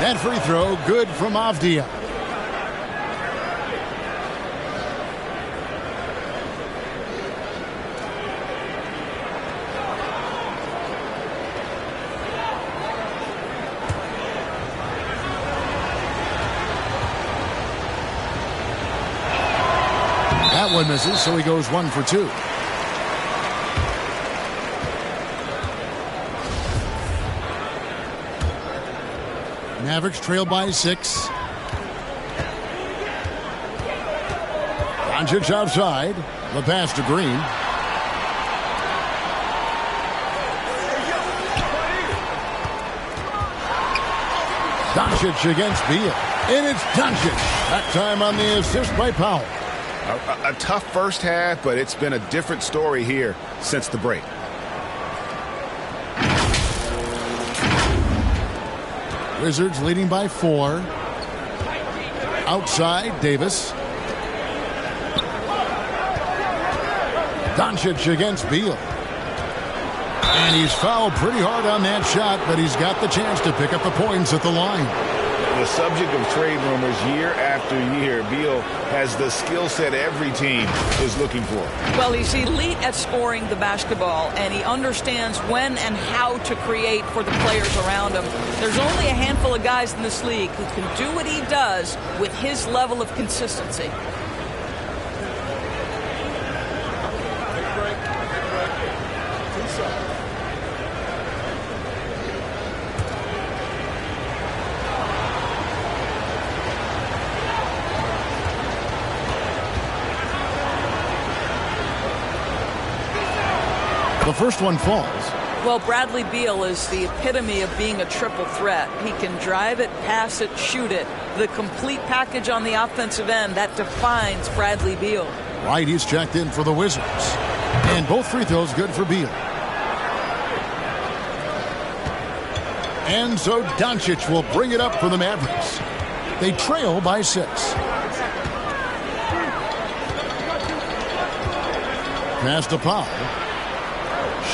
That free throw good from Avdia. That one misses, so he goes 1 for 2. Mavericks trail by 6. Doncic outside. The pass to Green. Doncic against Beal. And it's Doncic. That time on the assist by Powell. A tough first half, but it's been a different story here since the break. Wizards leading by 4. Outside, Davis. Doncic against Beal. And he's fouled pretty hard on that shot, but he's got the chance to pick up the points at the line. The subject of trade rumors year after year. Beal has the skill set every team is looking for. Well, he's elite at scoring the basketball, and he understands when and how to create for the players around him. There's only a handful of guys in this league who can do what he does with his level of consistency. The first one falls. Well, Bradley Beal is the epitome of being a triple threat. He can drive it, pass it, shoot it. The complete package on the offensive end, that defines Bradley Beal. Right, he's checked in for the Wizards. And both free throws good for Beal. And so Doncic will bring it up for the Mavericks. They trail by 6. Pass to Powell.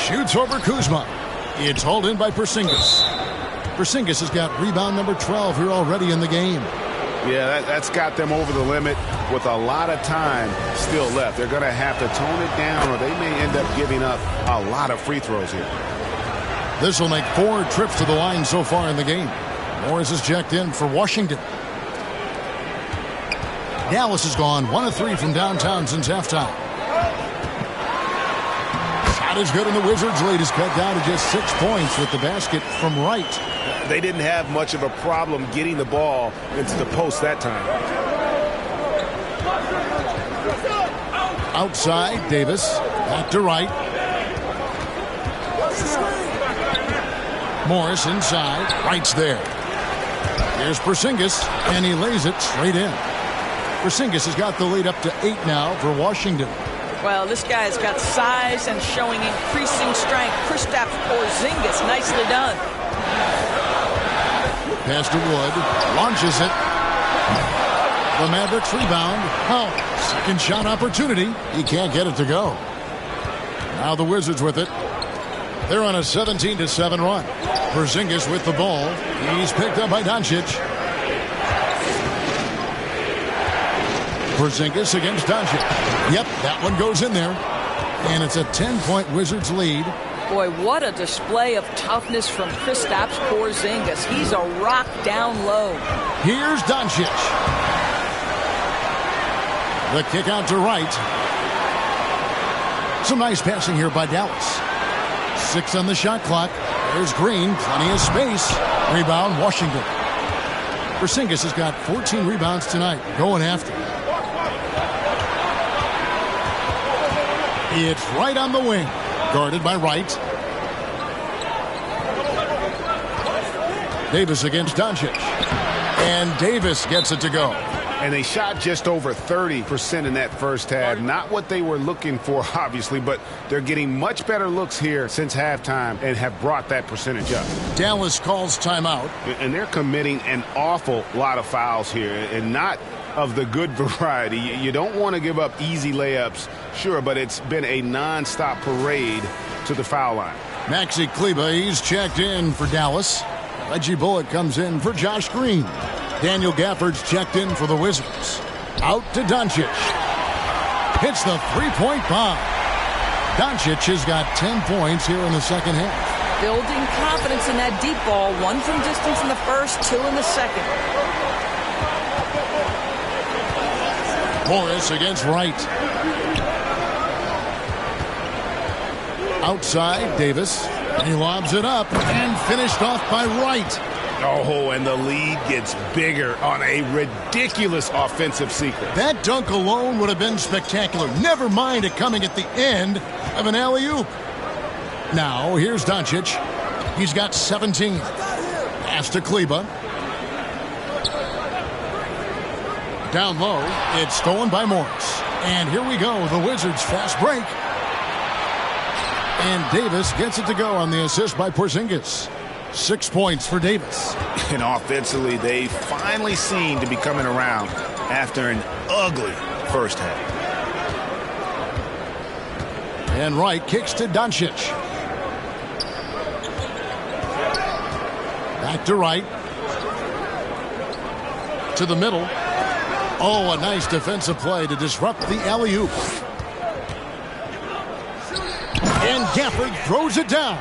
Shoots over Kuzma. It's hauled in by Porzingis. Porzingis has got rebound number 12 here already in the game. Yeah, that's got them over the limit with a lot of time still left. They're going to have to tone it down, or they may end up giving up a lot of free throws here. This will make 4 trips to the line so far in the game. Morris is checked in for Washington. Dallas has gone 1 of 3 from downtown since halftime. Shot is good, and the Wizards' lead is cut down to just 6 points with the basket from Wright. They didn't have much of a problem getting the ball into the post that time. Outside, Davis. Back to Wright. Morris inside. Wright's there. Here's Porzingis, and he lays it straight in. Porzingis has got the lead up to 8 now for Washington. Well, this guy's got size and showing increasing strength. Kristaps Porzingis, nicely done. Pass to Wood. Launches it. The Mavericks rebound. Oh, second shot opportunity. He can't get it to go. Now the Wizards with it. They're on a 17-7 run. Porzingis with the ball. He's picked up by Doncic. Porzingis against Doncic. Yep, that one goes in there. And it's a 10-point Wizards lead. Boy, what a display of toughness from Kristaps Porzingis. He's a rock down low. Here's Doncic. The kick out to Wright. Some nice passing here by Dallas. 6 on the shot clock. There's Green. Plenty of space. Rebound, Washington. Porzingis has got 14 rebounds tonight. Going after. It's right on the wing. Guarded by Wright. Davis against Doncic. And Davis gets it to go. And they shot just over 30% in that first half. Not what they were looking for, obviously, but they're getting much better looks here since halftime and have brought that percentage up. Dallas calls timeout. And they're committing an awful lot of fouls here, and not of the good variety. You don't want to give up easy layups, sure, but it's been a nonstop parade to the foul line. Maxi Kleber, he's checked in for Dallas. Reggie Bullock comes in for Josh Green. Daniel Gafford's checked in for the Wizards. Out to Doncic. Hits the three-point bomb. Doncic has got 10 points here in the second half. Building confidence in that deep ball. 1 from distance in the first, 2 in the second. Morris against Wright. Outside, Davis. He lobs it up and finished off by Wright. Oh, and the lead gets bigger on a ridiculous offensive sequence. That dunk alone would have been spectacular. Never mind it coming at the end of an alley-oop. Now, here's Doncic. He's got 17. Pass to Kleber. Down low. It's stolen by Morris. And here we go. The Wizards fast break. And Davis gets it to go on the assist by Porzingis. 6 points for Davis. And offensively, they finally seem to be coming around after an ugly first half. And Wright kicks to Doncic. Back to Wright. To the middle. Oh, a nice defensive play to disrupt the alley-oop. And Gafford throws it down.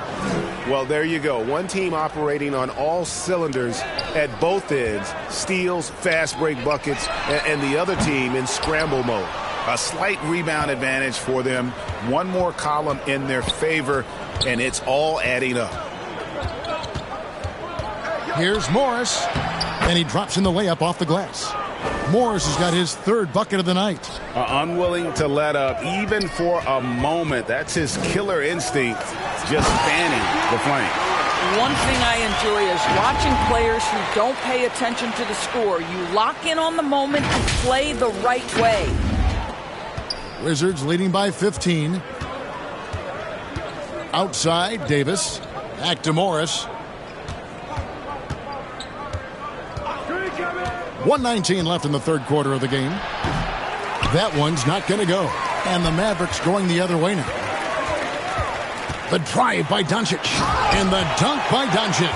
Well, there you go. One team operating on all cylinders at both ends. Steals, fast break buckets, and the other team in scramble mode. A slight rebound advantage for them. One more column in their favor, and it's all adding up. Here's Morris, and he drops in the layup off the glass. Morris has got his 3rd bucket of the night. Unwilling to let up, even for a moment. That's his killer instinct, just fanning the flame. One thing I enjoy is watching players who don't pay attention to the score. You lock in on the moment and play the right way. Wizards leading by 15. Outside, Davis. Back to Morris. 1:19 left in the 3rd quarter of the game. That one's not going to go. And the Mavericks going the other way now. The drive by Doncic. And the dunk by Doncic.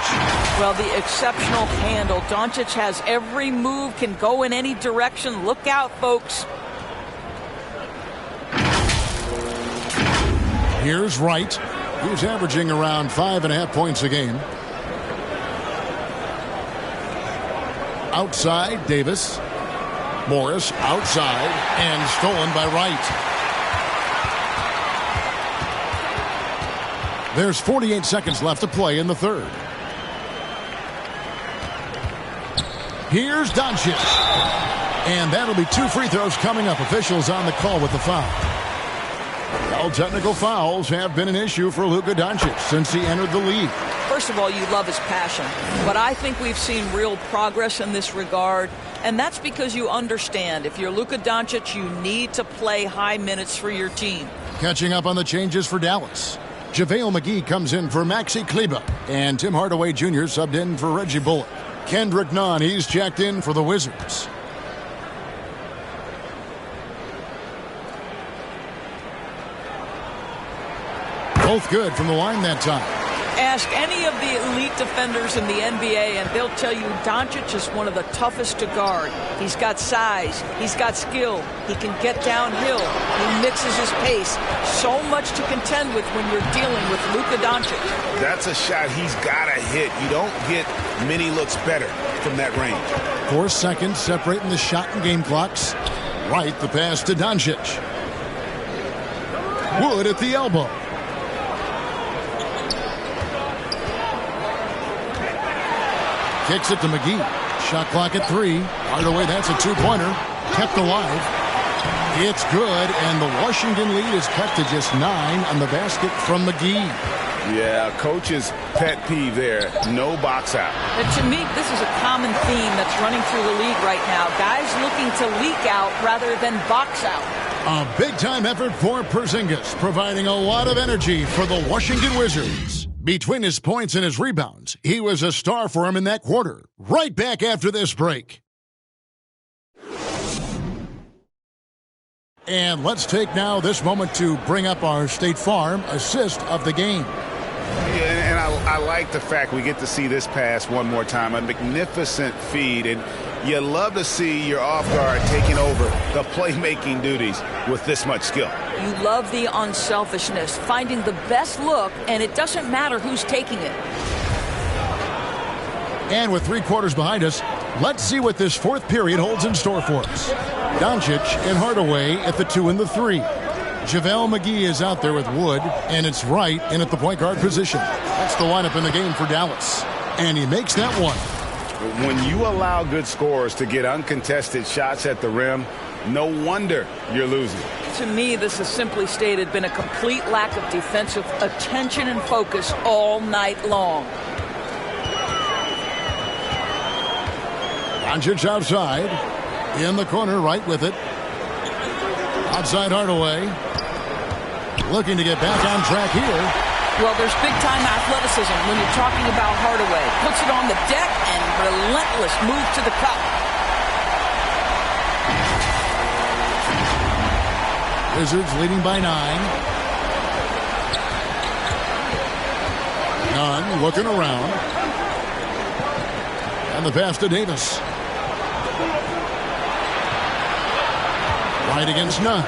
Well, the exceptional handle. Doncic has every move, can go in any direction. Look out, folks. Here's Wright. He's averaging around 5.5 points a game. Outside, Davis. Morris outside and stolen by Wright. There's 48 seconds left to play in the 3rd. Here's Doncic. And that'll be 2 free throws coming up. Officials on the call with the foul. Well, technical fouls have been an issue for Luka Doncic since he entered the league. First of all, you love his passion, but I think we've seen real progress in this regard, and that's because you understand if you're Luka Doncic, you need to play high minutes for your team. Catching up on the changes for Dallas. JaVale McGee comes in for Maxi Kleber, and Tim Hardaway Jr. subbed in for Reggie Bullock. Kendrick Nunn, he's checked in for the Wizards. Both good from the line that time. Ask any of the elite defenders in the NBA, and they'll tell you Doncic is one of the toughest to guard. He's got size. He's got skill. He can get downhill. He mixes his pace. So much to contend with when you're dealing with Luka Doncic. That's a shot he's got to hit. You don't get many looks better from that range. 4 seconds separating the shot and game clocks. Right, the pass to Doncic. Wood at the elbow. Kicks it to McGee. Shot clock at 3. Hardaway, that's a 2-pointer. Kept alive. It's good, and the Washington lead is cut to just 9 on the basket from McGee. Yeah, coach's pet peeve there, no box out. And to me, this is a common theme that's running through the league right now. Guys looking to leak out rather than box out. A big-time effort for Porzingis, providing a lot of energy for the Washington Wizards. Between his points and his rebounds, he was a star for him in that quarter. Right back after this break. And let's take now this moment to bring up our State Farm assist of the game. Yeah, and I like the fact we get to see this pass one more time. A magnificent feed, and you love to see your off guard taking over the playmaking duties with this much skill. You love the unselfishness, finding the best look, and it doesn't matter who's taking it. And with 3 quarters behind us, let's see what this fourth period holds in store for us. Doncic and Hardaway at the 2 and the 3. JaVale McGee is out there with Wood, and it's Wright in at the point guard position. That's the lineup in the game for Dallas. And he makes that one. When you allow good scorers to get uncontested shots at the rim, no wonder you're losing. To me, this has simply stated been a complete lack of defensive attention and focus all night long. Doncic outside. In the corner, right with it. Outside Hardaway. Looking to get back on track here. Well, there's big-time athleticism when you're talking about Hardaway. Puts it on the deck and relentless move to the cup. Wizards leading by 9. Nunn looking around. And the pass to Davis. Right against Nunn.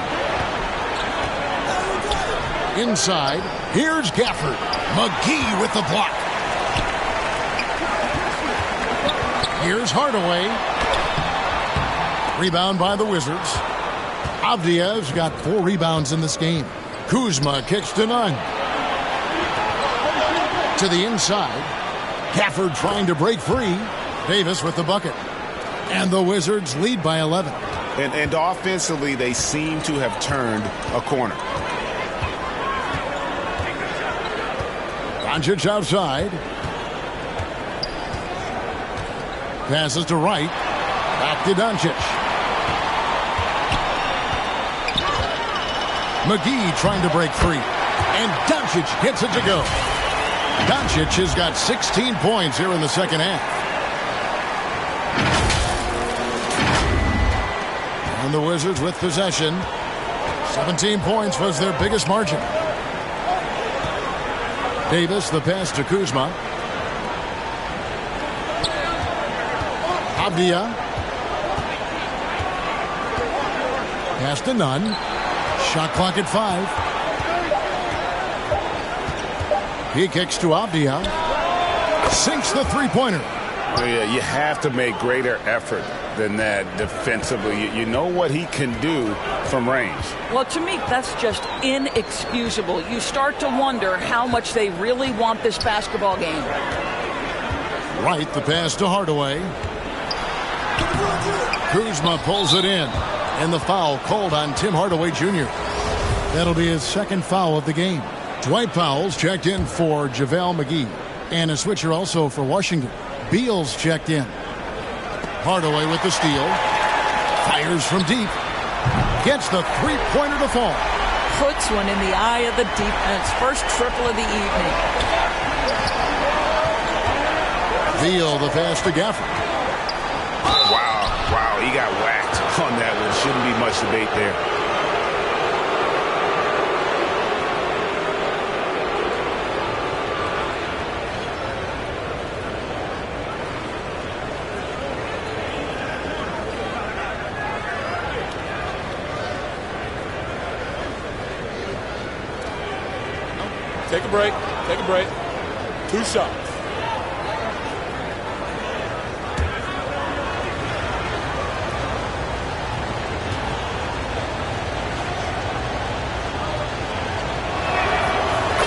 Inside, here's Gafford. McGee with the block. Here's Hardaway. Rebound by the Wizards. Avdia's got 4 rebounds in this game. Kuzma kicks to Nunn. To the inside. Gafford trying to break free. Davis with the bucket. And the Wizards lead by 11. And offensively, they seem to have turned a corner. Doncic outside. Passes to Wright. Back to Doncic. McGee trying to break free. And Doncic gets it to go. Doncic has got 16 points here in the second half. And the Wizards with possession. 17 points was their biggest margin. Davis, the pass to Kuzma. Avdia. Pass to Nunn. Shot clock at 5. He kicks to Avdia. Sinks the three-pointer. Oh, yeah, you have to make greater effort than that defensively. You know what he can do from range. Well, to me, that's just inexcusable. You start to wonder how much they really want this basketball game. Right, the pass to Hardaway. Kuzma pulls it in. And the foul called on Tim Hardaway Jr. That'll be his second foul of the game. Dwight Powell's checked in for JaVale McGee. And a switcher also for Washington. Beal's checked in. Hardaway with the steal. Fires from deep. Gets the three-pointer to fall. Puts one in the eye of the defense. First triple of the evening. Beal, the pass to Gafford. Wow, he got whacked on that one. Shouldn't be much debate there. Take a break. Take a break. 2 shots.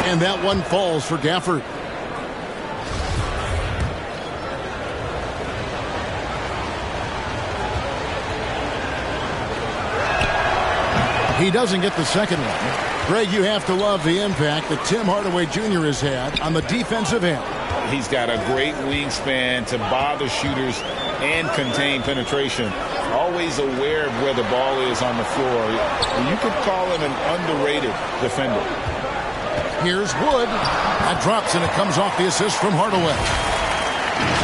And that one falls for Gafford. He doesn't get the second one. Greg, you have to love the impact that Tim Hardaway Jr. has had on the defensive end. He's got a great wingspan to bother shooters and contain penetration. Always aware of where the ball is on the floor. You could call him an underrated defender. Here's Wood. That drops, and it comes off the assist from Hardaway.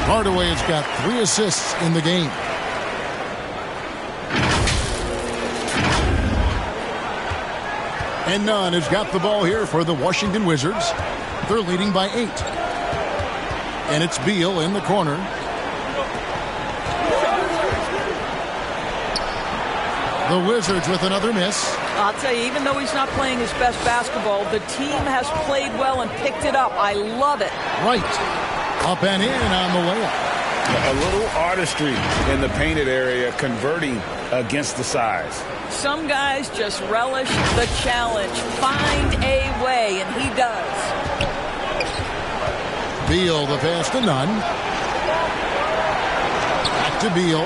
Hardaway has got 3 assists in the game. And Nunn has got the ball here for the Washington Wizards. They're leading by 8. And it's Beal in the corner. The Wizards with another miss. I'll tell you, even though he's not playing his best basketball, the team has played well and picked it up. I love it. Right. Up and in on the layup. A little artistry in the painted area, converting against the size. Some guys just relish the challenge. Find a way, and he does. Beal, the pass to Nunn. Back to Beal.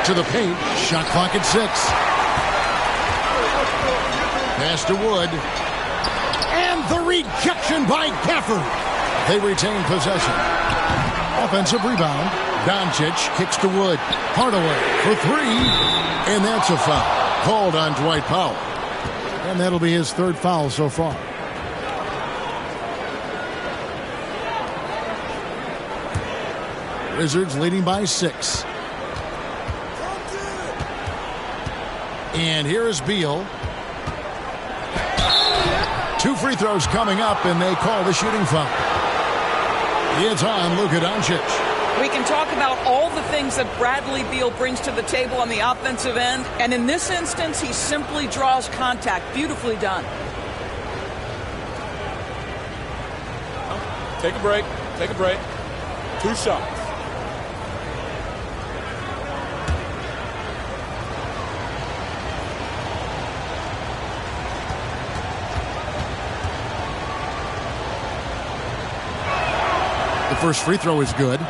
To the paint. Shot clock at 6. Pass to Wood. And the rejection by Gafford. They retain possession. Offensive rebound. Doncic kicks to Wood. Hardaway for 3. And that's a foul. Called on Dwight Powell. And that'll be his 3rd foul so far. Wizards leading by 6. And here is Beal. 2 free throws coming up, and they call the shooting foul. It's on Luka Doncic. We can talk about all the things that Bradley Beal brings to the table on the offensive end, and in this instance, he simply draws contact. Beautifully done. Take a break. Take a break. 2 shots. The first free throw is good.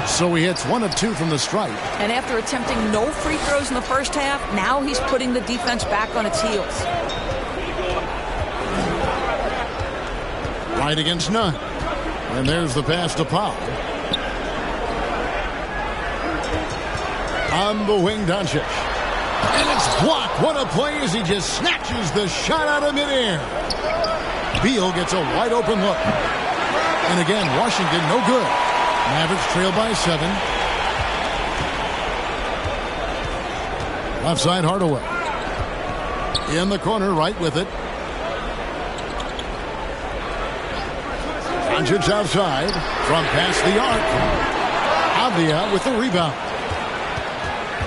So he hits 1 of 2 from the stripe. And after attempting no free throws in the first half, now he's putting the defense back on its heels. Right against Nunn. And there's the pass to Powell. On the wing, Doncic. And it's blocked. What a play as he just snatches the shot out of midair. Beal gets a wide open look. And again, Washington no good. Mavericks trail by 7. Left side, Hardaway. In the corner, right with it. Doncic outside. From past the arc. Avdia with the rebound.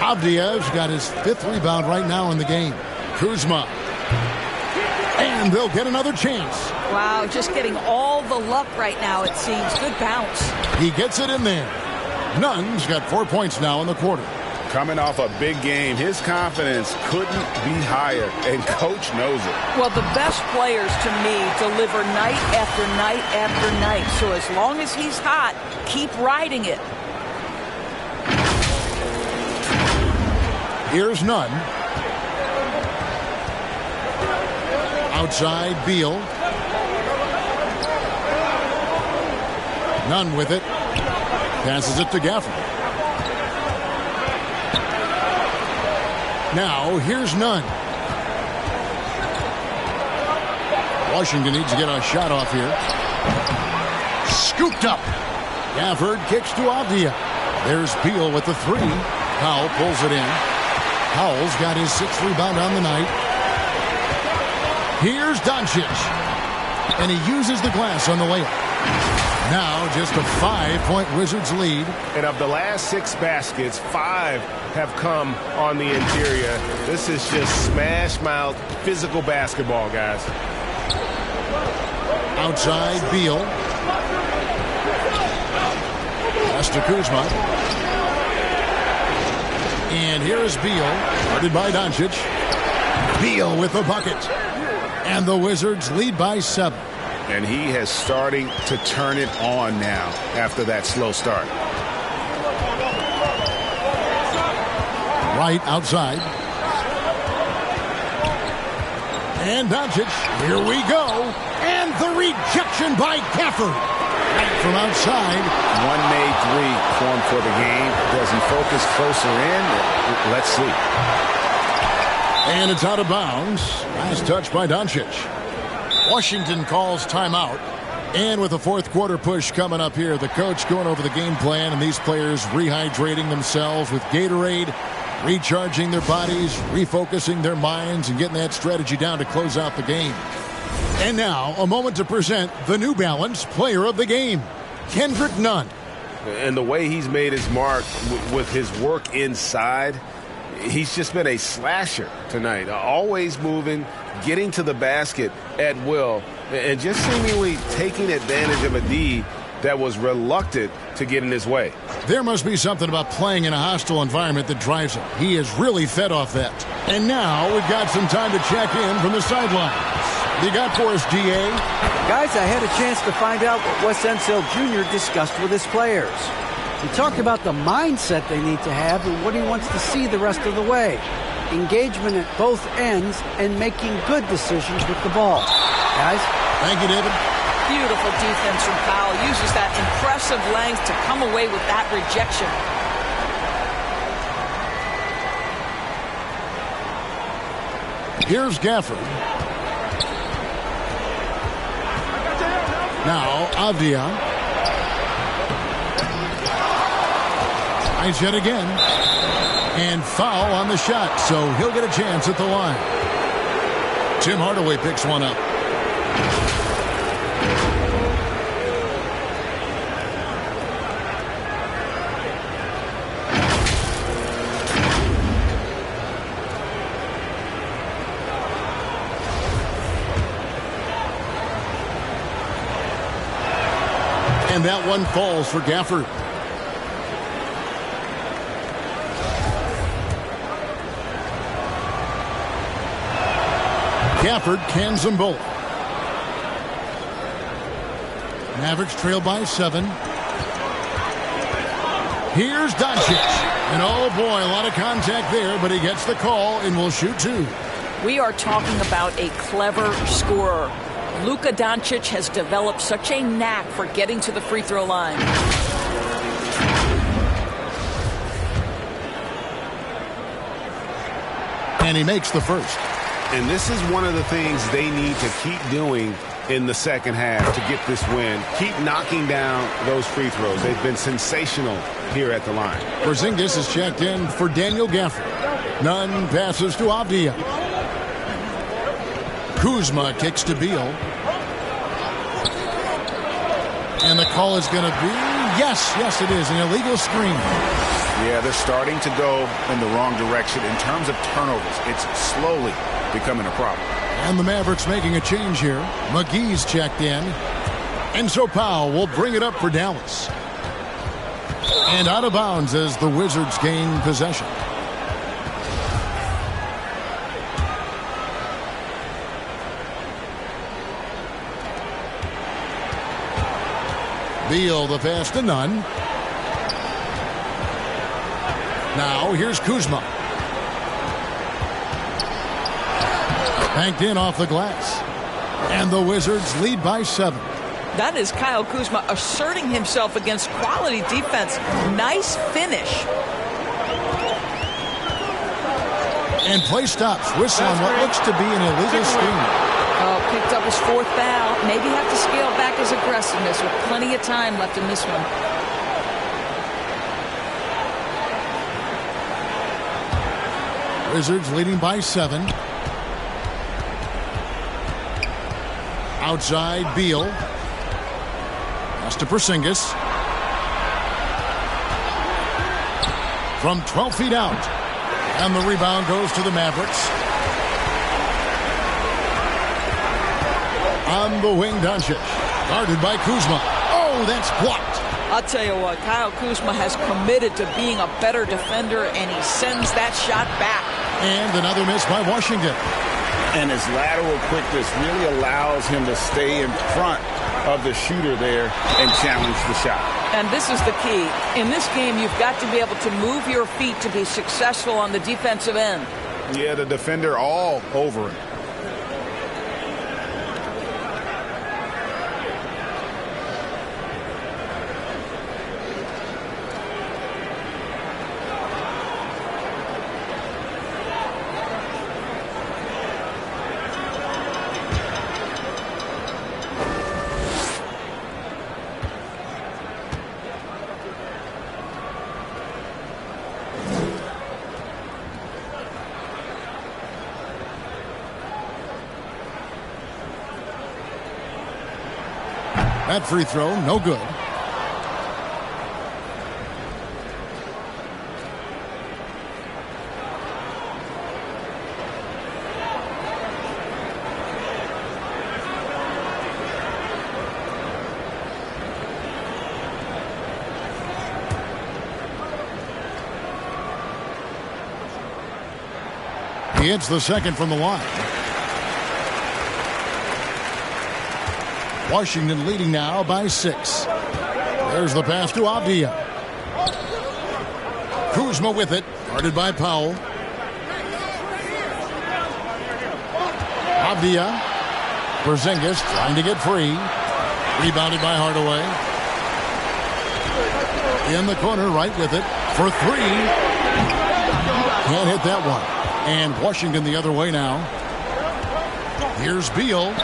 Avdia's got his 5th rebound right now in the game. Kuzma. And they'll get another chance. Wow, just getting all the luck right now, it seems. Good bounce. He gets it in there. Nunn's got 4 points now in the quarter. Coming off a big game, his confidence couldn't be higher, and coach knows it. Well, the best players, to me, deliver night after night after night. So as long as he's hot, keep riding it. Here's Nunn. Outside, Beal. Nunn with it. Passes it to Gafford. Now, here's Nunn. Washington needs to get a shot off here. Scooped up. Gafford kicks to Avdia. There's Beal with the 3. Powell pulls it in. Powell's got his 6th rebound on the night. Here's Doncic. And he uses the glass on the layup. Now just a 5-point Wizards lead. And of the last 6 baskets, 5 have come on the interior. This is just smash-mouth physical basketball, guys. Outside, Beal. Pass to Kuzma. And here is Beal, guarded by Doncic. Beal with the bucket. And the Wizards lead by 7. And he has starting to turn it on now after that slow start. Right outside. And Doncic, here we go. And the rejection by Gafford. Right from outside. One made 3 formed for the game. Doesn't focus closer in. Let's see. And it's out of bounds. Last touch by Doncic. Washington calls timeout. And with the fourth quarter push coming up here, the coach going over the game plan and these players rehydrating themselves with Gatorade, recharging their bodies, refocusing their minds, and getting that strategy down to close out the game. And now, a moment to present the New Balance Player of the Game, Kendrick Nunn. And the way he's made his mark with his work inside, he's just been a slasher tonight. Always moving, getting to the basket at will, and just seemingly taking advantage of a D that was reluctant to get in his way. There must be something about playing in a hostile environment that drives him. He is really fed off that. And now we've got some time to check in from the sidelines. What do you got for us, DA? Guys, I had a chance to find out what Wes Unseld Jr. discussed with his players. He talked about the mindset they need to have and what he wants to see the rest of the way. Engagement at both ends and making good decisions with the ball. Guys? Thank you, David. Beautiful defense from Powell. Uses that impressive length to come away with that rejection. Here's Gafford. Now, Avdia. Nice hit again. And foul on the shot, so he'll get a chance at the line. Tim Hardaway picks one up. And that one falls for Gafford. Gafford cans them both. Mavericks trail by 7. Here's Doncic. And oh boy, a lot of contact there, but he gets the call and will shoot 2. We are talking about a clever scorer. Luka Doncic has developed such a knack for getting to the free throw line. And he makes the first. And this is one of the things they need to keep doing in the second half to get this win. Keep knocking down those free throws. They've been sensational here at the line. Porzingis is checked in for Daniel Gafford. Nunn passes to Avdia. Kuzma kicks to Beal. And the call is going to be, yes, it is, an illegal screen. Yeah, they're starting to go in the wrong direction in terms of turnovers. It's slowly becoming a problem. And the Mavericks making a change here. McGee's checked in. And so Powell will bring it up for Dallas. And out of bounds as the Wizards gain possession. Beal, the pass to Nunn. Now here's Kuzma. Banked in off the glass. And the Wizards lead by 7. That is Kyle Kuzma asserting himself against quality defense. Nice finish. And play stops. Whistle on what looks to be an illegal screen. Picked up his 4th foul. Maybe have to scale back his aggressiveness with plenty of time left in this one. Wizards leading by 7. Outside, Beal. Pass to Porzingis. From 12 feet out. And the rebound goes to the Mavericks. On the wing, Doncic. Guarded by Kuzma. Oh, that's blocked. I'll tell you what, Kyle Kuzma has committed to being a better defender, and he sends that shot back. And another miss by Washington. And his lateral quickness really allows him to stay in front of the shooter there and challenge the shot. And this is the key. In this game, you've got to be able to move your feet to be successful on the defensive end. Yeah, the defender all over him. That free throw, no good. He hits the second from the line. Washington leading now by 6. There's the pass to Avdia. Kuzma with it, guarded by Powell. Avdia. Porzingis trying to get free. Rebounded by Hardaway. In the corner, right with it for 3. Can't hit that one. And Washington the other way now. Here's Beal.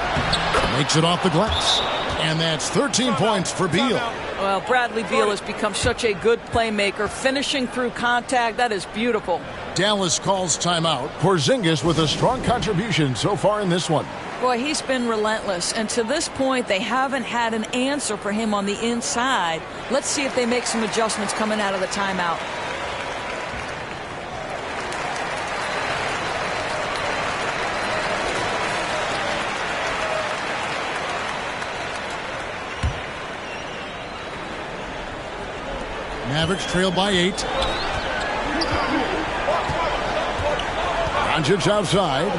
Makes it off the glass. And that's 13 points for Beal. Well, Bradley Beal has become such a good playmaker. Finishing through contact, that is beautiful. Dallas calls timeout. Porzingis with a strong contribution so far in this one. Boy, he's been relentless. And to this point, they haven't had an answer for him on the inside. Let's see if they make some adjustments coming out of the timeout. Mavericks trail by 8. Doncic outside.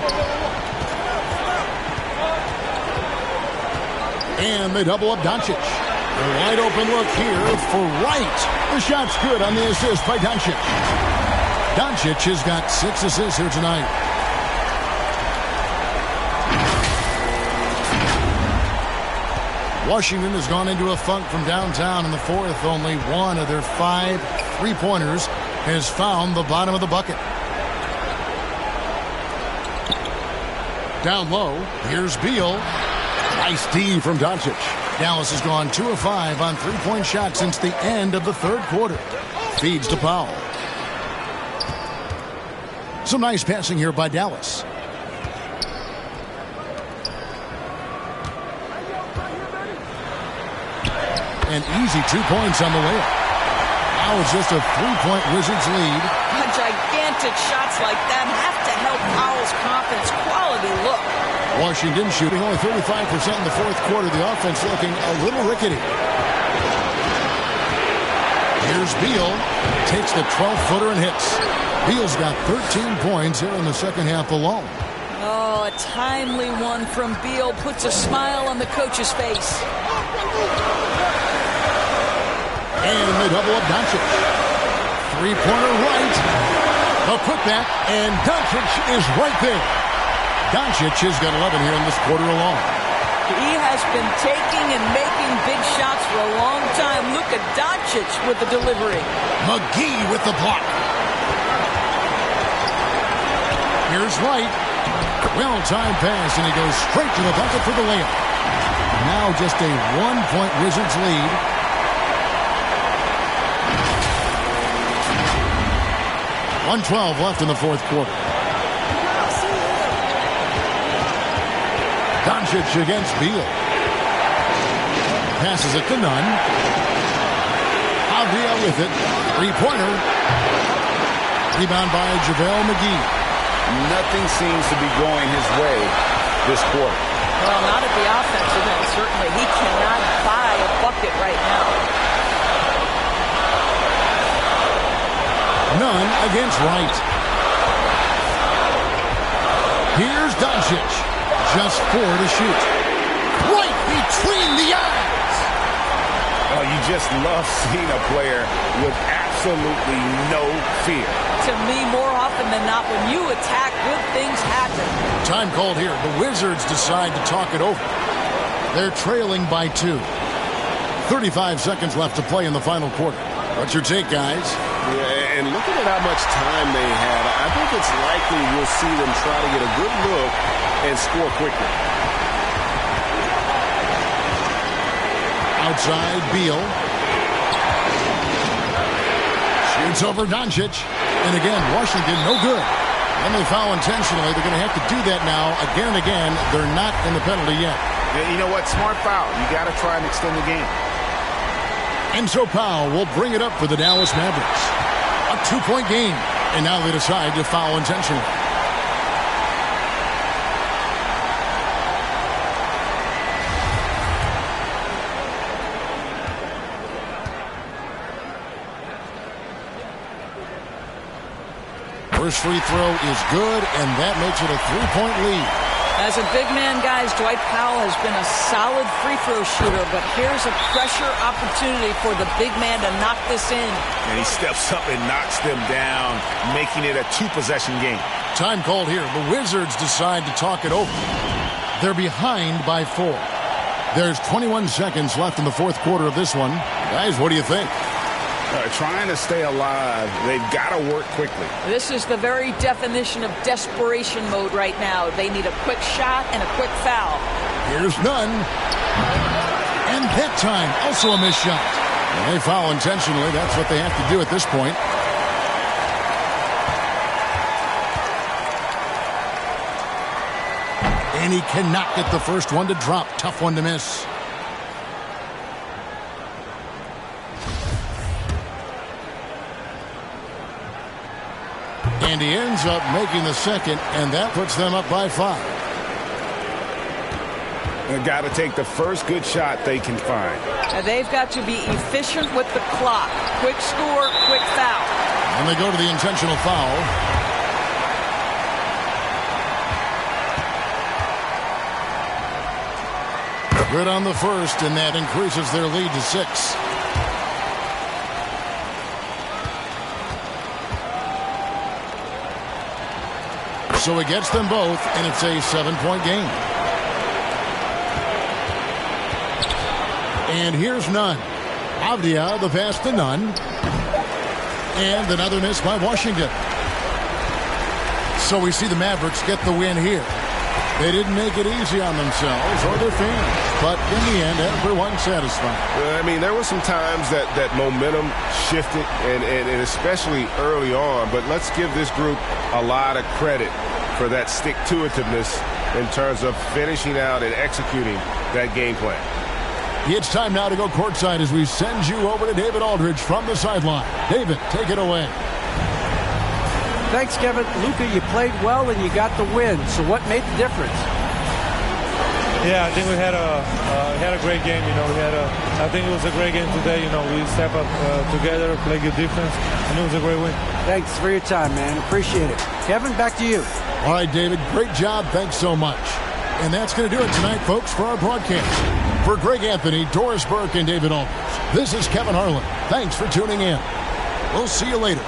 And they double up Doncic. A wide open look here for Wright. The shot's good on the assist by Doncic. Doncic has got 6 assists here tonight. Washington has gone into a funk from downtown in the fourth. Only one of their 5 3-pointers has found the bottom of the bucket. Down low, here's Beal. Nice D from Doncic. Dallas has gone 2 of 5 on 3-point shots since the end of the third quarter. Feeds to Powell. Some nice passing here by Dallas. An easy 2 points on the way up. Now it's just a 3-point Wizards lead. Gigantic shots like that have to help Powell's confidence. Quality look. Washington shooting only 35% in the fourth quarter. The offense looking a little rickety. Here's Beal. Takes the 12-footer and hits. Beal's got 13 points here in the second half alone. Oh, a timely one from Beal puts a smile on the coach's face. And they double up Doncic. 3-pointer right. A putback, and Doncic is right there. Doncic has got 11 here in this quarter alone. He has been taking and making big shots for a long time. Look at Doncic with the delivery. McGee with the block. Here's Wright. Well-timed pass, and he goes straight to the bucket for the layup. Now just a 1-point Wizards lead. 1:12 left in the fourth quarter. Doncic against Beal. Passes it to Nunn. Avdia with it. Three-pointer. Rebound by JaVale McGee. Nothing seems to be going his way this quarter. Well, not at the offensive end, certainly. He cannot buy a bucket right now. Nunn against Wright. Here's Doncic. Just 4 to shoot. Right between the eyes. Oh, you just love seeing a player with absolutely no fear. To me, more often than not, when you attack, good things happen. Time called here. The Wizards decide to talk it over. They're trailing by 2. 35 seconds left to play in the final quarter. What's your take, guys? Yeah, and looking at how much time they had, I think it's likely we'll see them try to get a good look and score quickly. Outside, Beal. Shoots over Doncic. And again, Washington, no good. And they foul intentionally. They're going to have to do that now again and again. They're not in the penalty yet. Yeah, you know what? Smart foul. You got to try and extend the game. And so Powell will bring it up for the Dallas Mavericks. A 2-point game. And now they decide to foul intentionally. First free throw is good, and that makes it a 3-point lead. As a big man, guys, Dwight Powell has been a solid free throw shooter, but here's a pressure opportunity for the big man to knock this in. And he steps up and knocks them down, making it a 2-possession game. Time called here. The Wizards decide to talk it over. They're behind by 4. There's 21 seconds left in the fourth quarter of this one. Guys, what do you think? Trying to stay alive, they've got to work quickly. This is the very definition of desperation mode right now. They need a quick shot and a quick foul. Here's Nunn. And that time, also a missed shot. And they foul intentionally. That's what they have to do at this point. And he cannot get the first one to drop. Tough one to miss. And he ends up making the second, and that puts them up by 5. They've got to take the first good shot they can find. And they've got to be efficient with the clock. Quick score, quick foul. And they go to the intentional foul. Good on the first, and that increases their lead to 6. So it gets them both, and it's a 7-point game. And here's Nunn. Avdia, the pass to Nunn. And another miss by Washington. So we see the Mavericks get the win here. They didn't make it easy on themselves or their fans, but in the end, everyone's satisfied. I mean, there were some times that momentum shifted, and especially early on, but let's give this group a lot of credit for that stick-to-itiveness in terms of finishing out and executing that game plan. It's time now to go courtside as we send you over to David Aldridge from the sideline. David, take it away. Thanks, Kevin. Luka, you played well and you got the win. So what made the difference? Yeah, I think we had a great game. I think it was a great game today. We step up together, play good defense, and it was a great win. Thanks for your time, man. Appreciate it. Kevin, back to you. All right, David, great job. Thanks so much. And that's going to do it tonight, folks, for our broadcast. For Greg Anthony, Doris Burke, and David Aldridge, this is Kevin Harlan. Thanks for tuning in. We'll see you later.